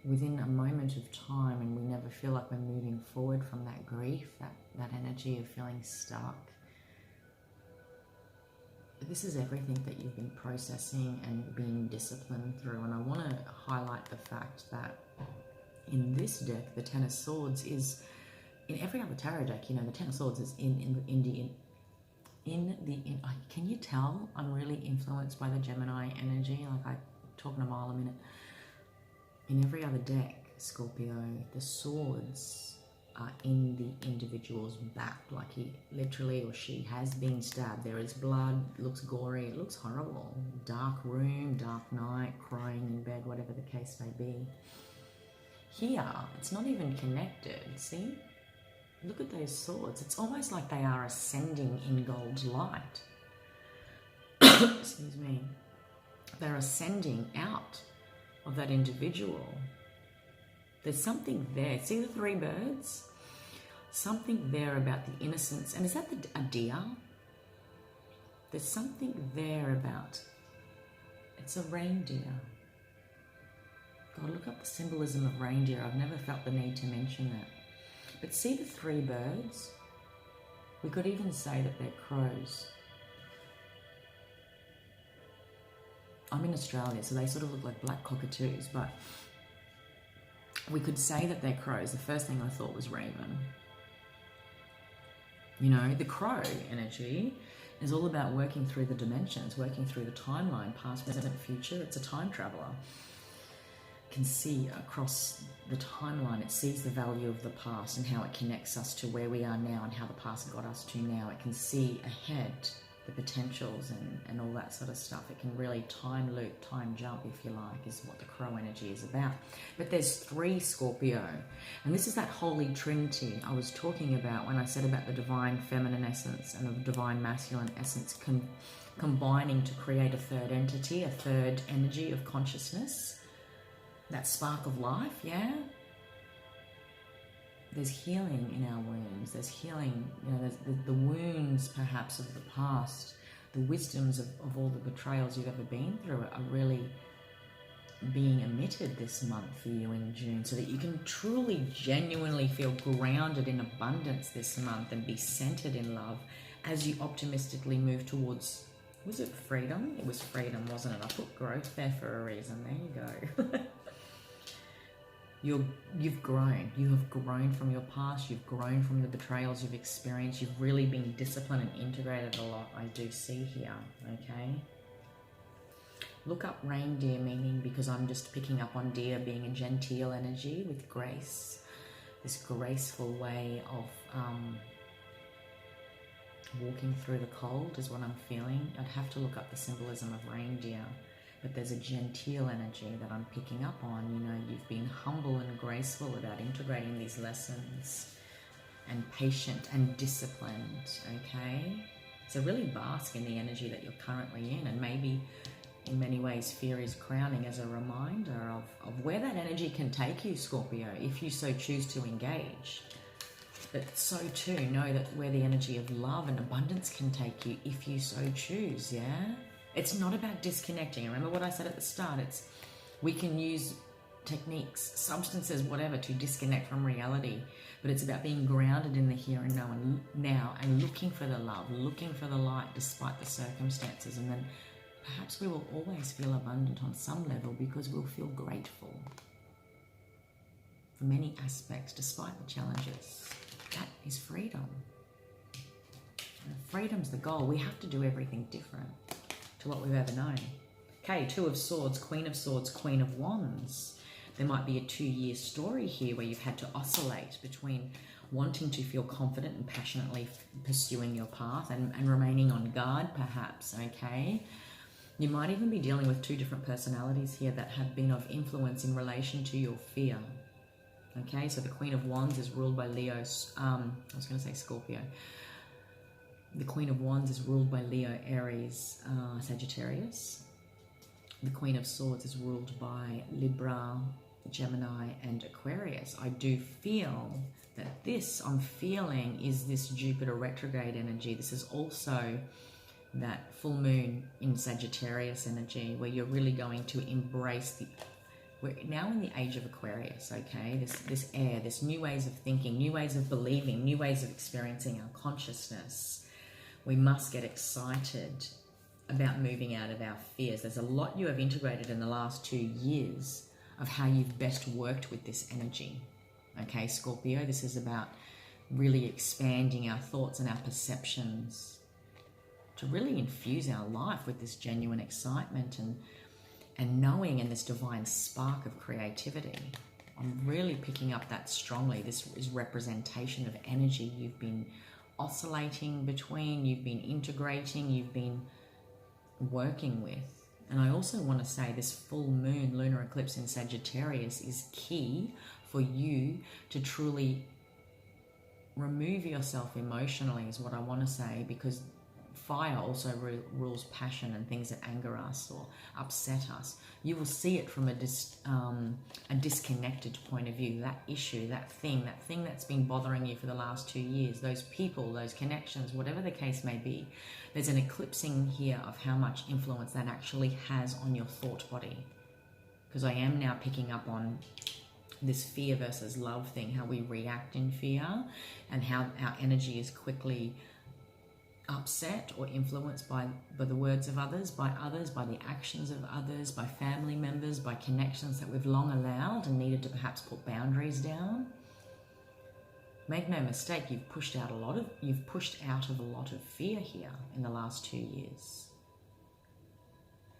within a moment of time, and we never feel like we're moving forward from that grief, that energy of feeling stuck. This is everything that you've been processing and being disciplined through. And I want to highlight the fact that in this deck, the 10 of Swords is, in every other tarot deck, you know, the 10 of Swords is can you tell I'm really influenced by the Gemini energy? Like, I talking a mile a minute. In every other deck, Scorpio, the swords are in the individual's back, like he literally or she has been stabbed. There is blood, it looks gory, it looks horrible. Dark room, dark night, crying in bed, whatever the case may be. Here, it's not even connected, see? Look at those swords. It's almost like they are ascending in gold light. Excuse me. They're ascending out of that individual. There's something there. See the 3 birds? Something there about the innocence. And is that a deer? There's something there about, it's a reindeer. God, look up the symbolism of reindeer. I've never felt the need to mention that. But see the 3 birds? We could even say that they're crows. I'm in Australia, so they sort of look like black cockatoos, but we could say that they're crows. The first thing I thought was raven. You know, the crow energy is all about working through the dimensions, working through the timeline, past, present, future. It's a time traveler. Can see across the timeline. It sees the value of the past and how it connects us to where we are now and how the past got us to now. It can see ahead the potentials and all that sort of stuff. It can really time loop, time jump, if you like, is what the crow energy is about. But there's 3 Scorpio, and this is that holy trinity I was talking about when I said about the divine feminine essence and the divine masculine essence combining to create a third entity, a third energy of consciousness, that spark of life. Yeah, there's healing in our wounds. There's healing, you know, there's the wounds perhaps of the past, the wisdoms of all the betrayals you've ever been through are really being emitted this month for you in June, so that you can truly, genuinely feel grounded in abundance this month and be centered in love as you optimistically move towards, was it freedom? It was freedom, wasn't it? I put growth there for a reason. There you go. You've grown. You have grown from your past. You've grown from the betrayals you've experienced. You've really been disciplined and integrated a lot, I do see here, okay? Look up reindeer meaning, because I'm just picking up on deer being a genteel energy with grace. This graceful way of walking through the cold is what I'm feeling. I'd have to look up the symbolism of reindeer. But there's a genteel energy that I'm picking up on. You know, you've been humble and graceful about integrating these lessons, and patient and disciplined, okay? So really bask in the energy that you're currently in, and maybe in many ways fear is crowning as a reminder of where that energy can take you, Scorpio, if you so choose to engage. But so too, know that where the energy of love and abundance can take you if you so choose, yeah? It's not about disconnecting. Remember what I said at the start? It's, we can use techniques, substances, whatever, to disconnect from reality. But it's about being grounded in the here and now and looking for the love, looking for the light despite the circumstances. And then perhaps we will always feel abundant on some level, because we'll feel grateful for many aspects despite the challenges. That is freedom. Freedom's the goal. We have to do everything different to what we've ever known. Okay, 2 of Swords, Queen of Swords, Queen of Wands. There might be a 2-year story here where you've had to oscillate between wanting to feel confident and passionately pursuing your path and remaining on guard, perhaps, okay? You might even be dealing with 2 different personalities here that have been of influence in relation to your fear. Okay, so the Queen of Wands is ruled by Leo, I was going to say Scorpio. The Queen of Wands is ruled by Leo, Aries, Sagittarius. The Queen of Swords is ruled by Libra, Gemini, and Aquarius. I do feel that this, I'm feeling, is this Jupiter retrograde energy. This is also that full moon in Sagittarius energy, where you're really going to embrace we're now in the age of Aquarius, okay? This air, this new ways of thinking, new ways of believing, new ways of experiencing our consciousness. We must get excited about moving out of our fears. There's a lot you have integrated in the last 2 years of how you've best worked with this energy. Okay, Scorpio, this is about really expanding our thoughts and our perceptions to really infuse our life with this genuine excitement and knowing, and this divine spark of creativity. I'm really picking up that strongly. This is representation of energy you've been oscillating between, you've been integrating, you've been working with. And I also want to say this full moon lunar eclipse in Sagittarius is key for you to truly remove yourself emotionally, is what I want to say, because fire also rules passion and things that anger us or upset us. You will see it from a disconnected point of view. That issue, that thing that's been bothering you for the last 2 years, those people, those connections, whatever the case may be, there's an eclipsing here of how much influence that actually has on your thought body. Because I am now picking up on this fear versus love thing, how we react in fear and how our energy is quickly upset or influenced by the words of others, by the actions of others, by family members, by connections that we've long allowed and needed to perhaps put boundaries down. Make no mistake, you've pushed out of a lot of fear here in the last 2 years.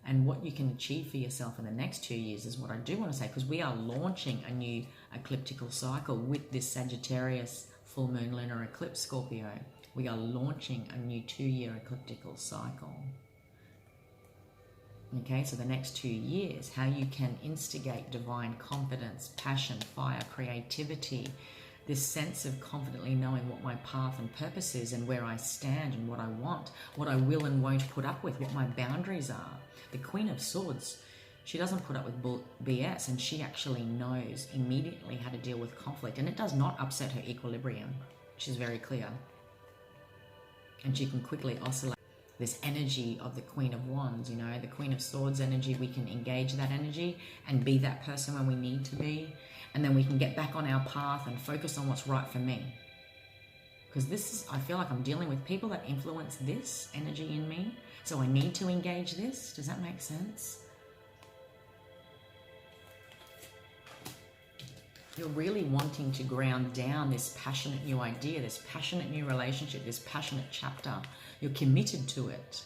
And what you can achieve for yourself in the next 2 years is what I do want to say, because we are launching a new ecliptical cycle with this Sagittarius full moon lunar eclipse, Scorpio. We are launching a new 2-year ecliptical cycle. Okay, so the next 2 years, how you can instigate divine confidence, passion, fire, creativity, this sense of confidently knowing what my path and purpose is and where I stand and what I want, what I will and won't put up with, what my boundaries are. The Queen of Swords, she doesn't put up with BS, and she actually knows immediately how to deal with conflict, and it does not upset her equilibrium. She's very clear. And she can quickly oscillate. This energy of the Queen of Wands, you know, the Queen of Swords energy, we can engage that energy and be that person when we need to be. And then we can get back on our path and focus on what's right for me. Because this is, I feel like I'm dealing with people that influence this energy in me. So I need to engage this. Does that make sense? You're really wanting to ground down this passionate new idea, this passionate new relationship, this passionate chapter. You're committed to it.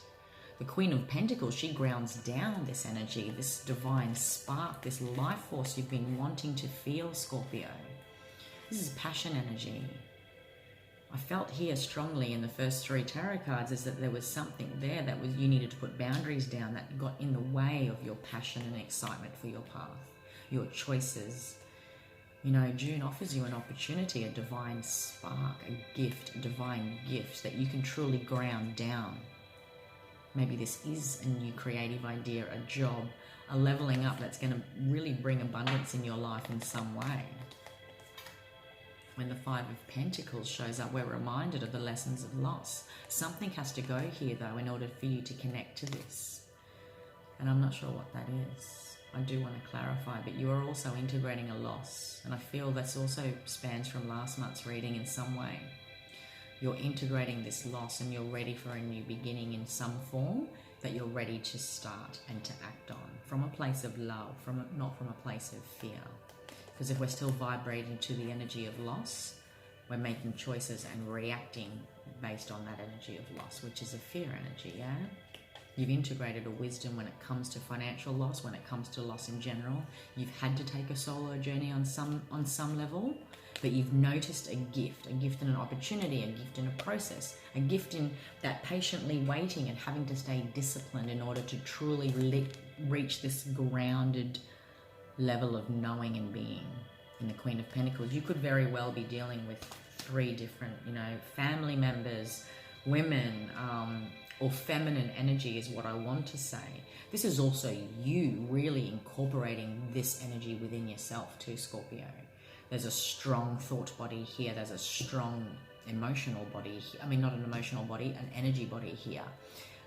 The Queen of Pentacles, she grounds down this energy, this divine spark, this life force you've been wanting to feel, Scorpio. This is passion energy. I felt here strongly in the first 3 tarot cards is that there was something there that was you needed to put boundaries down that got in the way of your passion and excitement for your path, your choices. You know, June offers you an opportunity, a divine spark, a gift, a divine gift that you can truly ground down. Maybe this is a new creative idea, a job, a leveling up that's going to really bring abundance in your life in some way. When the 5 of Pentacles shows up, we're reminded of the lessons of loss. Something has to go here, though, in order for you to connect to this. And I'm not sure what that is. I do want to clarify, but you are also integrating a loss. And I feel this also spans from last month's reading in some way. You're integrating this loss and you're ready for a new beginning in some form that you're ready to start and to act on. From a place of love, not from a place of fear. Because if we're still vibrating to the energy of loss, we're making choices and reacting based on that energy of loss, which is a fear energy, yeah? You've integrated a wisdom when it comes to financial loss, when it comes to loss in general. You've had to take a solo journey on some level, but you've noticed a gift and an opportunity, a gift in a process, a gift in that patiently waiting and having to stay disciplined in order to truly reach this grounded level of knowing and being. In the Queen of Pentacles, you could very well be dealing with 3 different, you know, family members, women, or feminine energy is what I want to say. This is also you really incorporating this energy within yourself too, Scorpio. There's a strong thought body here. There's a strong emotional body here. I mean, not an emotional body, an energy body here.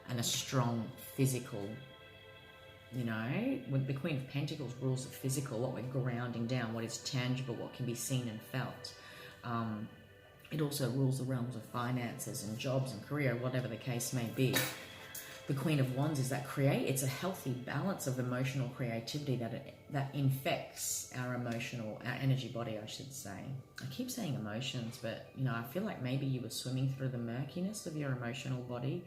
And a strong physical, you know, with the Queen of Pentacles rules the physical, what we're grounding down, what is tangible, what can be seen and felt. It also rules the realms of finances and jobs and career, whatever the case may be. The Queen of Wands is that it's a healthy balance of emotional creativity that infects our energy body, I should say. I keep saying emotions, but, you know, I feel like maybe you were swimming through the murkiness of your emotional body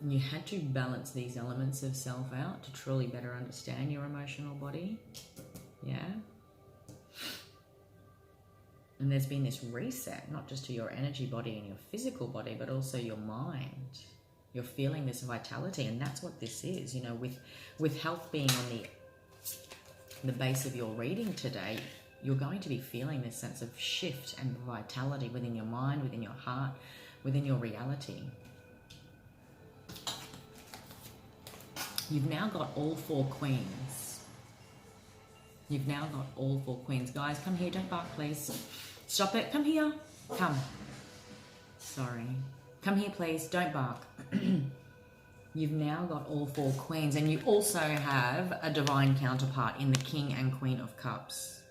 and you had to balance these elements of self out to truly better understand your emotional body. Yeah. And there's been this reset, not just to your energy body and your physical body, but also your mind. You're feeling this vitality, and that's what this is. You know, with health being on the base of your reading today, you're going to be feeling this sense of shift and vitality within your mind, within your heart, within your reality. You've now got all 4 queens. You've now got all 4 queens. Guys, come here. Don't bark, please. Stop it. Come here. Come. Sorry. Come here, please. Don't bark. You've now got all 4 queens, and you also have a divine counterpart in the King and Queen of Cups.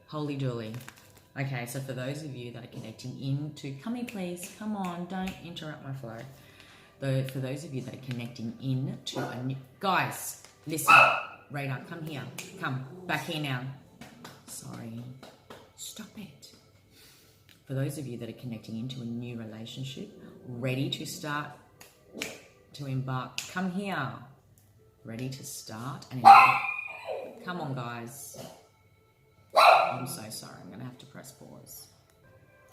Holy dooly. Okay, so for those of you that are connecting into... Come here, please. Come on. Don't interrupt my flow. For those of you that are connecting into a new... Guys, listen. Radar, come here. Come. Back here now. Sorry. Stop it. For those of you that are connecting into a new relationship, ready to start to embark, come here. Ready to start and embark. Come on, guys. I'm so sorry. I'm going to have to press pause.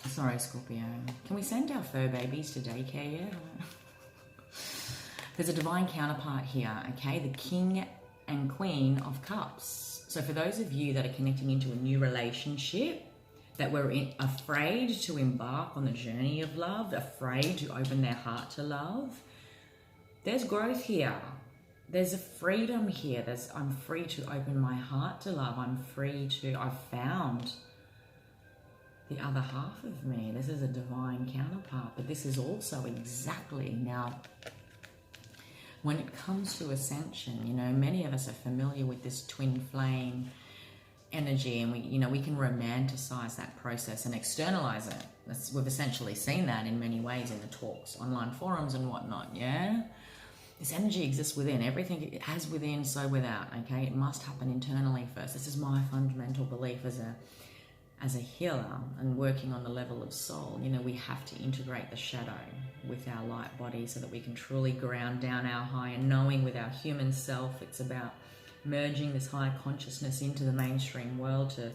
Sorry, Scorpio. Can we send our fur babies to daycare yet? There's a divine counterpart here, okay? The King and Queen of Cups. So for those of you that are connecting into a new relationship, that were afraid to embark on the journey of love, afraid to open their heart to love, there's growth here. There's a freedom here. I'm free to open my heart to love. I've found the other half of me. This is a divine counterpart, but this is also exactly now, when it comes to ascension, you know, many of us are familiar with this twin flame energy, and we can romanticize that process and externalize it. We've essentially seen that in many ways in the talks, online forums and whatnot, yeah? This energy exists within. Everything as within, so without, okay? It must happen internally first. This is my fundamental belief as a healer and working on the level of soul. You know, we have to integrate the shadow with our light body so that we can truly ground down our higher knowing with our human self. It's about merging this higher consciousness into the mainstream world to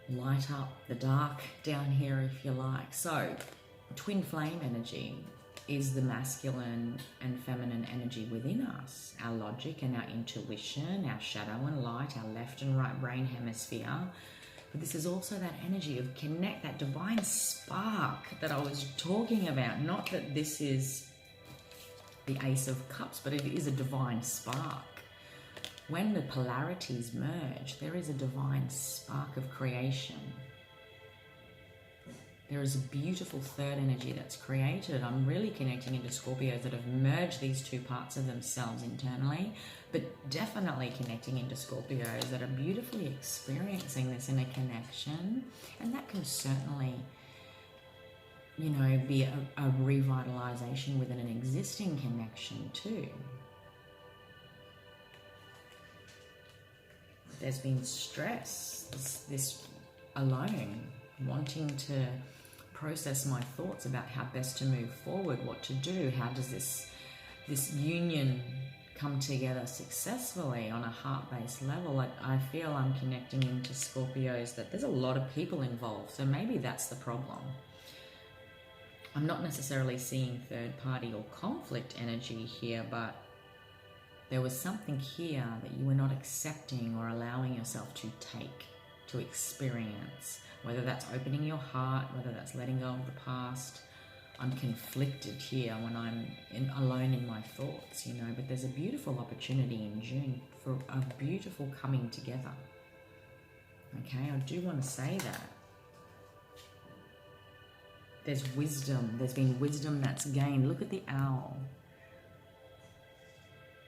light up the dark down here, if you like. So, twin flame energy is the masculine and feminine energy within us, our logic and our intuition, our shadow and light, our left and right brain hemisphere. But this is also that energy of connect, that divine spark that I was talking about. Not that this is the Ace of Cups, but it is a divine spark. When the polarities merge, there is a divine spark of creation. There is a beautiful third energy that's created. I'm really connecting into Scorpios that have merged these two parts of themselves internally, but definitely connecting into Scorpios that are beautifully experiencing this in a connection. And that can certainly, you know, be a revitalization within an existing connection too. There's been stress, this alone, wanting to process my thoughts about how best to move forward, what to do, how does this union come together successfully on a heart-based level. I feel I'm connecting into Scorpios that there's a lot of people involved, so maybe that's the problem. I'm not necessarily seeing third party or conflict energy here, but there was something here that you were not accepting or allowing yourself to take, to experience. Whether that's opening your heart, whether that's letting go of the past. I'm conflicted here when I'm alone in my thoughts, you know, but there's a beautiful opportunity in June for a beautiful coming together. Okay, I do want to say that. There's wisdom. There's been wisdom that's gained. Look at the owl.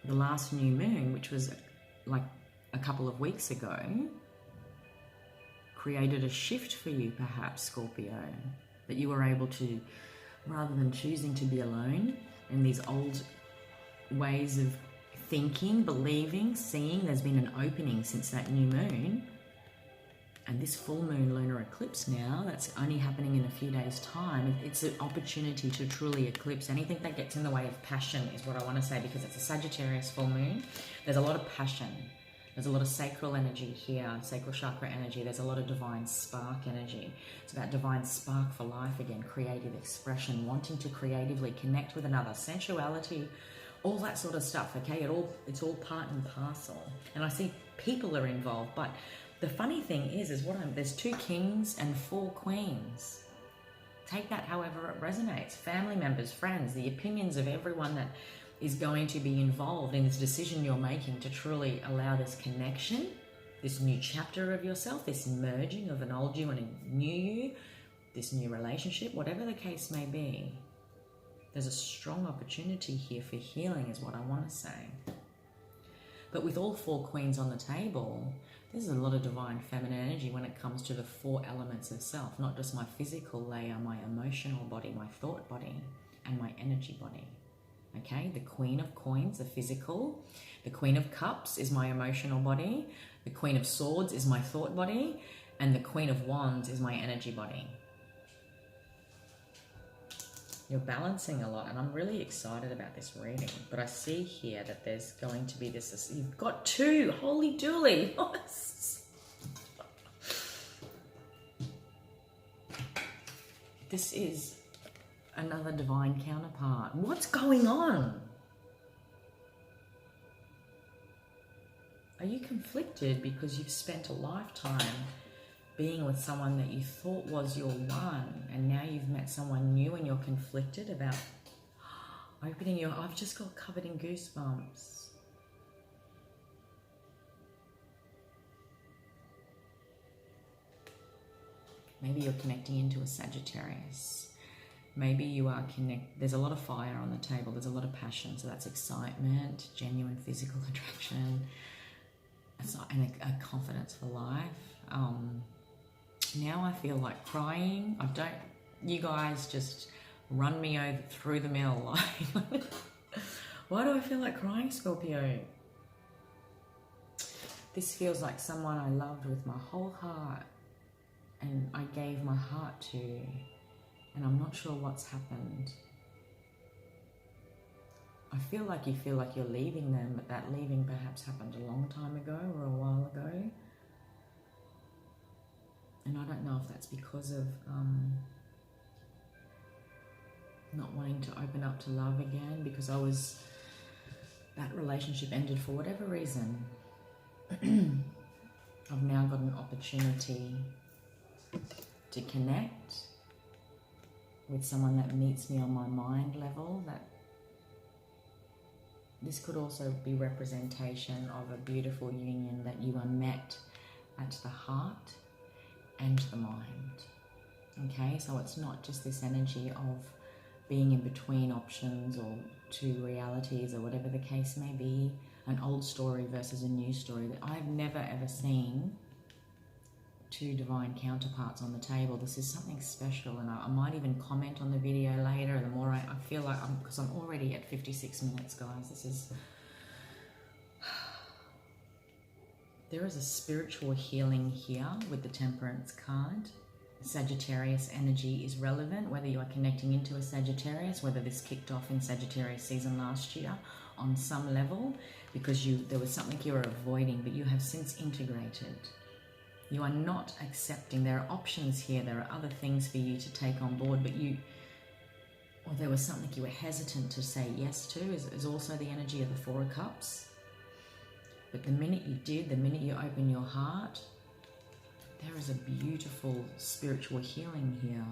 The last new moon, which was like a couple of weeks ago, created a shift for you, perhaps, Scorpio, that you were able to, rather than choosing to be alone in these old ways of thinking, believing, seeing, there's been an opening since that new moon. And this full moon lunar eclipse now, that's only happening in a few days' time. It's an opportunity to truly eclipse anything that gets in the way of passion, is what I want to say, because it's a Sagittarius full moon. There's a lot of passion. There's a lot of sacral energy here, sacral chakra energy. There's a lot of divine spark energy. It's about divine spark for life again, creative expression, wanting to creatively connect with another, sensuality, all that sort of stuff, okay? It's all part and parcel. And I see people are involved, but the funny thing is there's 2 kings and 4 queens. Take that however it resonates. Family members, friends, the opinions of everyone that is going to be involved in this decision you're making to truly allow this connection, this new chapter of yourself, this merging of an old you and a new you, this new relationship, whatever the case may be. There's a strong opportunity here for healing is what I want to say. But with all 4 queens on the table, there's a lot of divine feminine energy when it comes to the 4 elements of self, not just my physical layer, my emotional body, my thought body, and my energy body. Okay, the Queen of Coins, the physical. The Queen of Cups is my emotional body. The Queen of Swords is my thought body. And the Queen of Wands is my energy body. You're balancing a lot, and I'm really excited about this reading. But I see here that there's going to be this you've got 2, holy dooly. This is another divine counterpart. What's going on? Are you conflicted because you've spent a lifetime being with someone that you thought was your one, and now you've met someone new and you're conflicted about opening your... I've just got covered in goosebumps. Maybe you're connecting into a Sagittarius. Maybe you are there's a lot of fire on the table. There's a lot of passion. So that's excitement, genuine physical attraction. It's not a confidence for life. Now I feel like crying. You guys just run me over through the mill. Why do I feel like crying, Scorpio? This feels like someone I loved with my whole heart and I gave my heart to, and I'm not sure what's happened. I feel like you feel like you're leaving them, but that leaving perhaps happened a long time ago or a while ago. And I don't know if that's because of not wanting to open up to love again, because that relationship ended for whatever reason. I've now got an opportunity to connect with someone that meets me on my mind level. That this could also be representation of a beautiful union, that you are met at the heart and the mind. Okay, so it's not just this energy of being in between options or two realities or whatever the case may be, an old story versus a new story. That I've never ever seen two divine counterparts on the table. This is something special, and I might even comment on the video later. The more I feel like because I'm already at 56 minutes, guys. There is a spiritual healing here with the Temperance card. Sagittarius energy is relevant, whether you are connecting into a Sagittarius, whether this kicked off in Sagittarius season last year on some level, because there was something you were avoiding, but you have since integrated. You are not accepting. There are options here. There are other things for you to take on board, but or there was something you were hesitant to say yes to, is also the energy of the Four of Cups. But the minute you did, the minute you open your heart, there is a beautiful spiritual healing here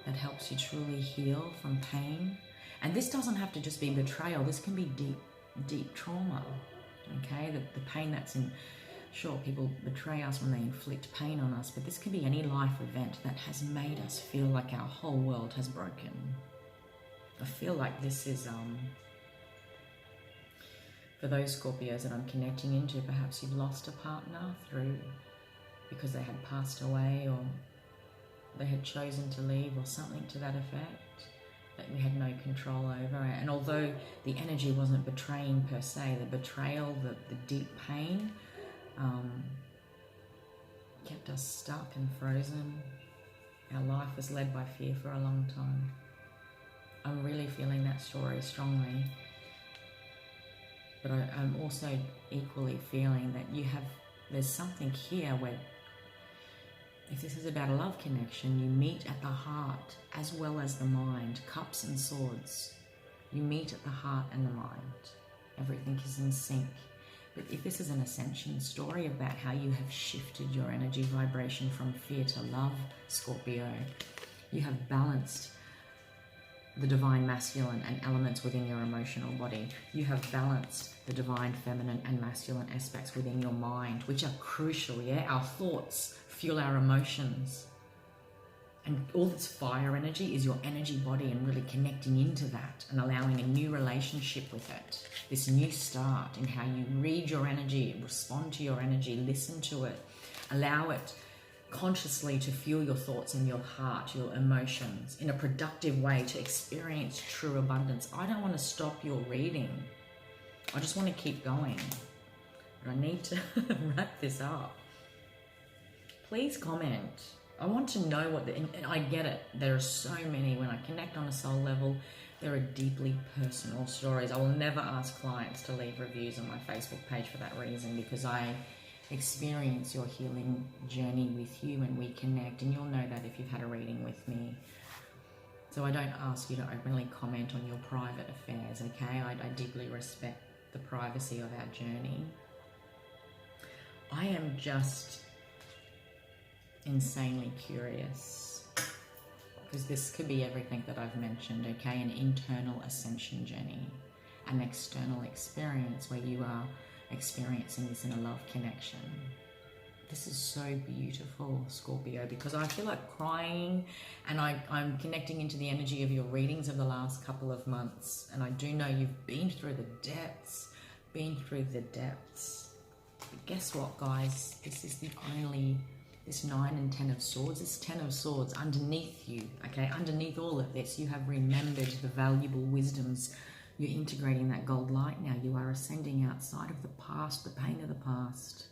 that helps you truly heal from pain. And this doesn't have to just be betrayal. This can be deep, deep trauma. Okay, the pain that's in... Sure, people betray us when they inflict pain on us, but this could be any life event that has made us feel like our whole world has broken. I feel like this is, for those Scorpios that I'm connecting into, perhaps you've lost a partner because they had passed away, or they had chosen to leave, or something to that effect that we had no control over. And although the energy wasn't betraying per se, the betrayal, the deep pain, kept us stuck and frozen. Our life was led by fear for a long time. I'm really feeling that story strongly. But I'm also equally feeling that there's something here where, if this is about a love connection, you meet at the heart as well as the mind. Cups and swords. You meet at the heart and the mind. Everything is in sync. But if this is an ascension story about how you have shifted your energy vibration from fear to love, Scorpio, you have balanced the divine masculine and elements within your emotional body. You have balanced the divine feminine and masculine aspects within your mind, which are crucial, yeah? Our thoughts fuel our emotions. And all this fire energy is your energy body, and really connecting into that and allowing a new relationship with it. This new start in how you read your energy, respond to your energy, listen to it, allow it consciously to fuel your thoughts and your heart, your emotions in a productive way to experience true abundance. I don't want to stop your reading. I just want to keep going. But I need to wrap this up. Please comment. I want to know and I get it. There are so many. When I connect on a soul level, there are deeply personal stories. I will never ask clients to leave reviews on my Facebook page for that reason, because I experience your healing journey with you when we connect. And you'll know that if you've had a reading with me. So I don't ask you to openly comment on your private affairs, okay? I deeply respect the privacy of our journey. I am just insanely curious, because this could be everything that I've mentioned, okay? An internal ascension journey, an external experience where you are experiencing this in a love connection. This is so beautiful, Scorpio, because I feel like crying, and I'm connecting into the energy of your readings of the last couple of months. And I do know you've been through the depths, But guess what, guys? This is this 9 and 10 of swords, this 10 of swords underneath you, okay? Underneath all of this, you have remembered the valuable wisdoms. You're integrating that gold light now. You are ascending outside of the past, the pain of the past.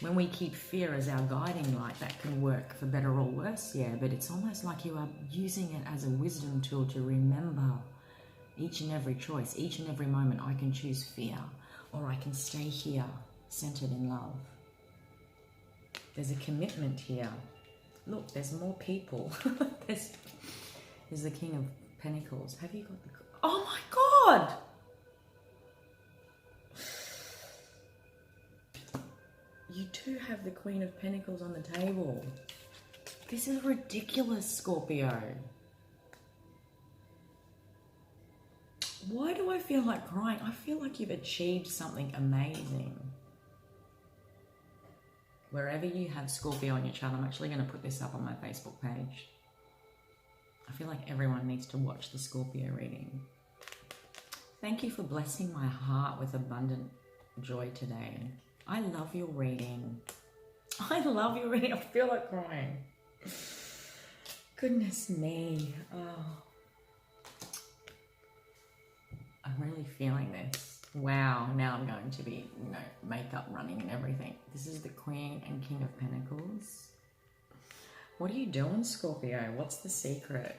When we keep fear as our guiding light, that can work for better or worse, yeah, but it's almost like you are using it as a wisdom tool to remember each and every choice, each and every moment. I can choose fear, or I can stay here, centered in love. There's a commitment here. Look, there's more people. there's the King of Pentacles. Have you got the... Oh my God! You do have the Queen of Pentacles on the table. This is ridiculous, Scorpio. Why do I feel like crying? I feel like you've achieved something amazing. Wherever you have Scorpio on your chart, I'm actually going to put this up on my Facebook page. I feel like everyone needs to watch the Scorpio reading. Thank you for blessing my heart with abundant joy today. I love your reading. I love your reading. I feel like crying. Goodness me. Oh. I'm really feeling this. Wow. Now I'm going to be, makeup running and everything. This is the Queen and King of Pentacles. What are you doing, Scorpio? What's the secret?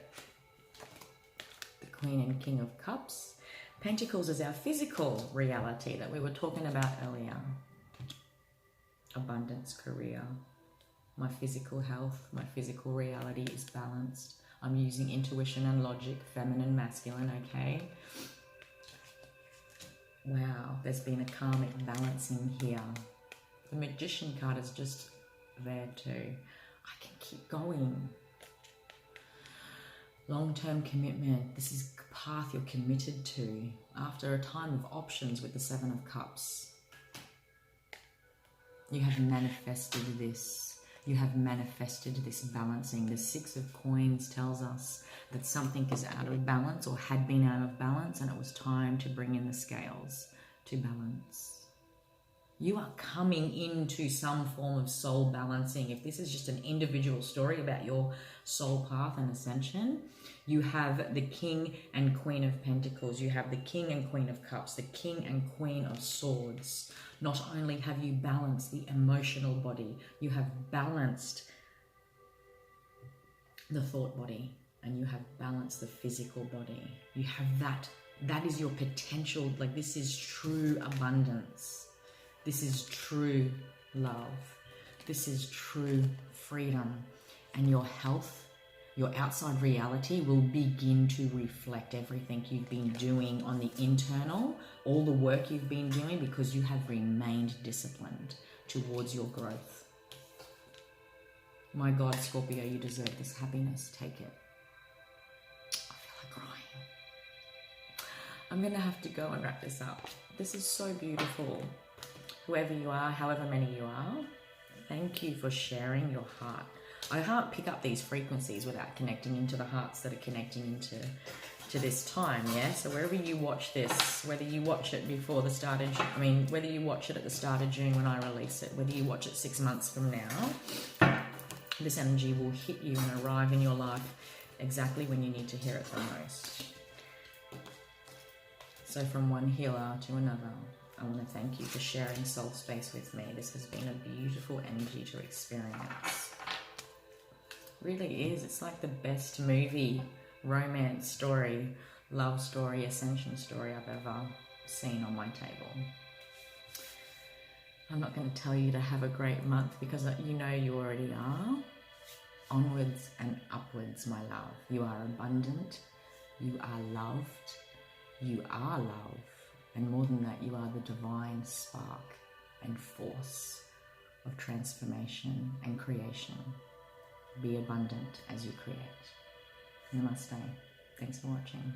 The Queen and King of Cups. Pentacles is our physical reality that we were talking about earlier. Abundance, career, my physical health, my physical reality is balanced. I'm using intuition and logic, feminine, masculine, okay? Wow, there's been a karmic balancing here. The Magician card is just there too. I can keep going. Long-term commitment. This is the path you're committed to after a time of options with the Seven of Cups. You have manifested this. You have manifested this balancing. The Six of Coins tells us that something is out of balance or had been out of balance, and it was time to bring in the scales to balance. You are coming into some form of soul balancing. If this is just an individual story about your soul path and ascension, you have the King and Queen of Pentacles. You have the King and Queen of Cups, the King and Queen of Swords. Not only have you balanced the emotional body, you have balanced the thought body, and you have balanced the physical body. You have that. That is your potential. Like, this is true abundance. This is true love. This is true freedom. And your health, your outside reality will begin to reflect everything you've been doing on the internal, all the work you've been doing, because you have remained disciplined towards your growth. My God, Scorpio, you deserve this happiness. Take it. I feel like crying. I'm going to have to go and wrap this up. This is so beautiful. Whoever you are, however many you are, thank you for sharing your heart. I can't pick up these frequencies without connecting into the hearts that are connecting into this time, yeah? So wherever you watch this, whether you watch it before the start of June, whether you watch it at the start of June when I release it, whether you watch it 6 months from now, this energy will hit you and arrive in your life exactly when you need to hear it the most. So from one healer to another, I want to thank you for sharing soul space with me. This has been a beautiful energy to experience. Really is. It's like the best movie, romance story, love story, ascension story I've ever seen on my table. I'm not going to tell you to have a great month because you know you already are. Onwards and upwards, my love. You are abundant. You are loved. You are love. And more than that, you are the divine spark and force of transformation and creation. Be abundant as you create. Namaste. Thanks for watching.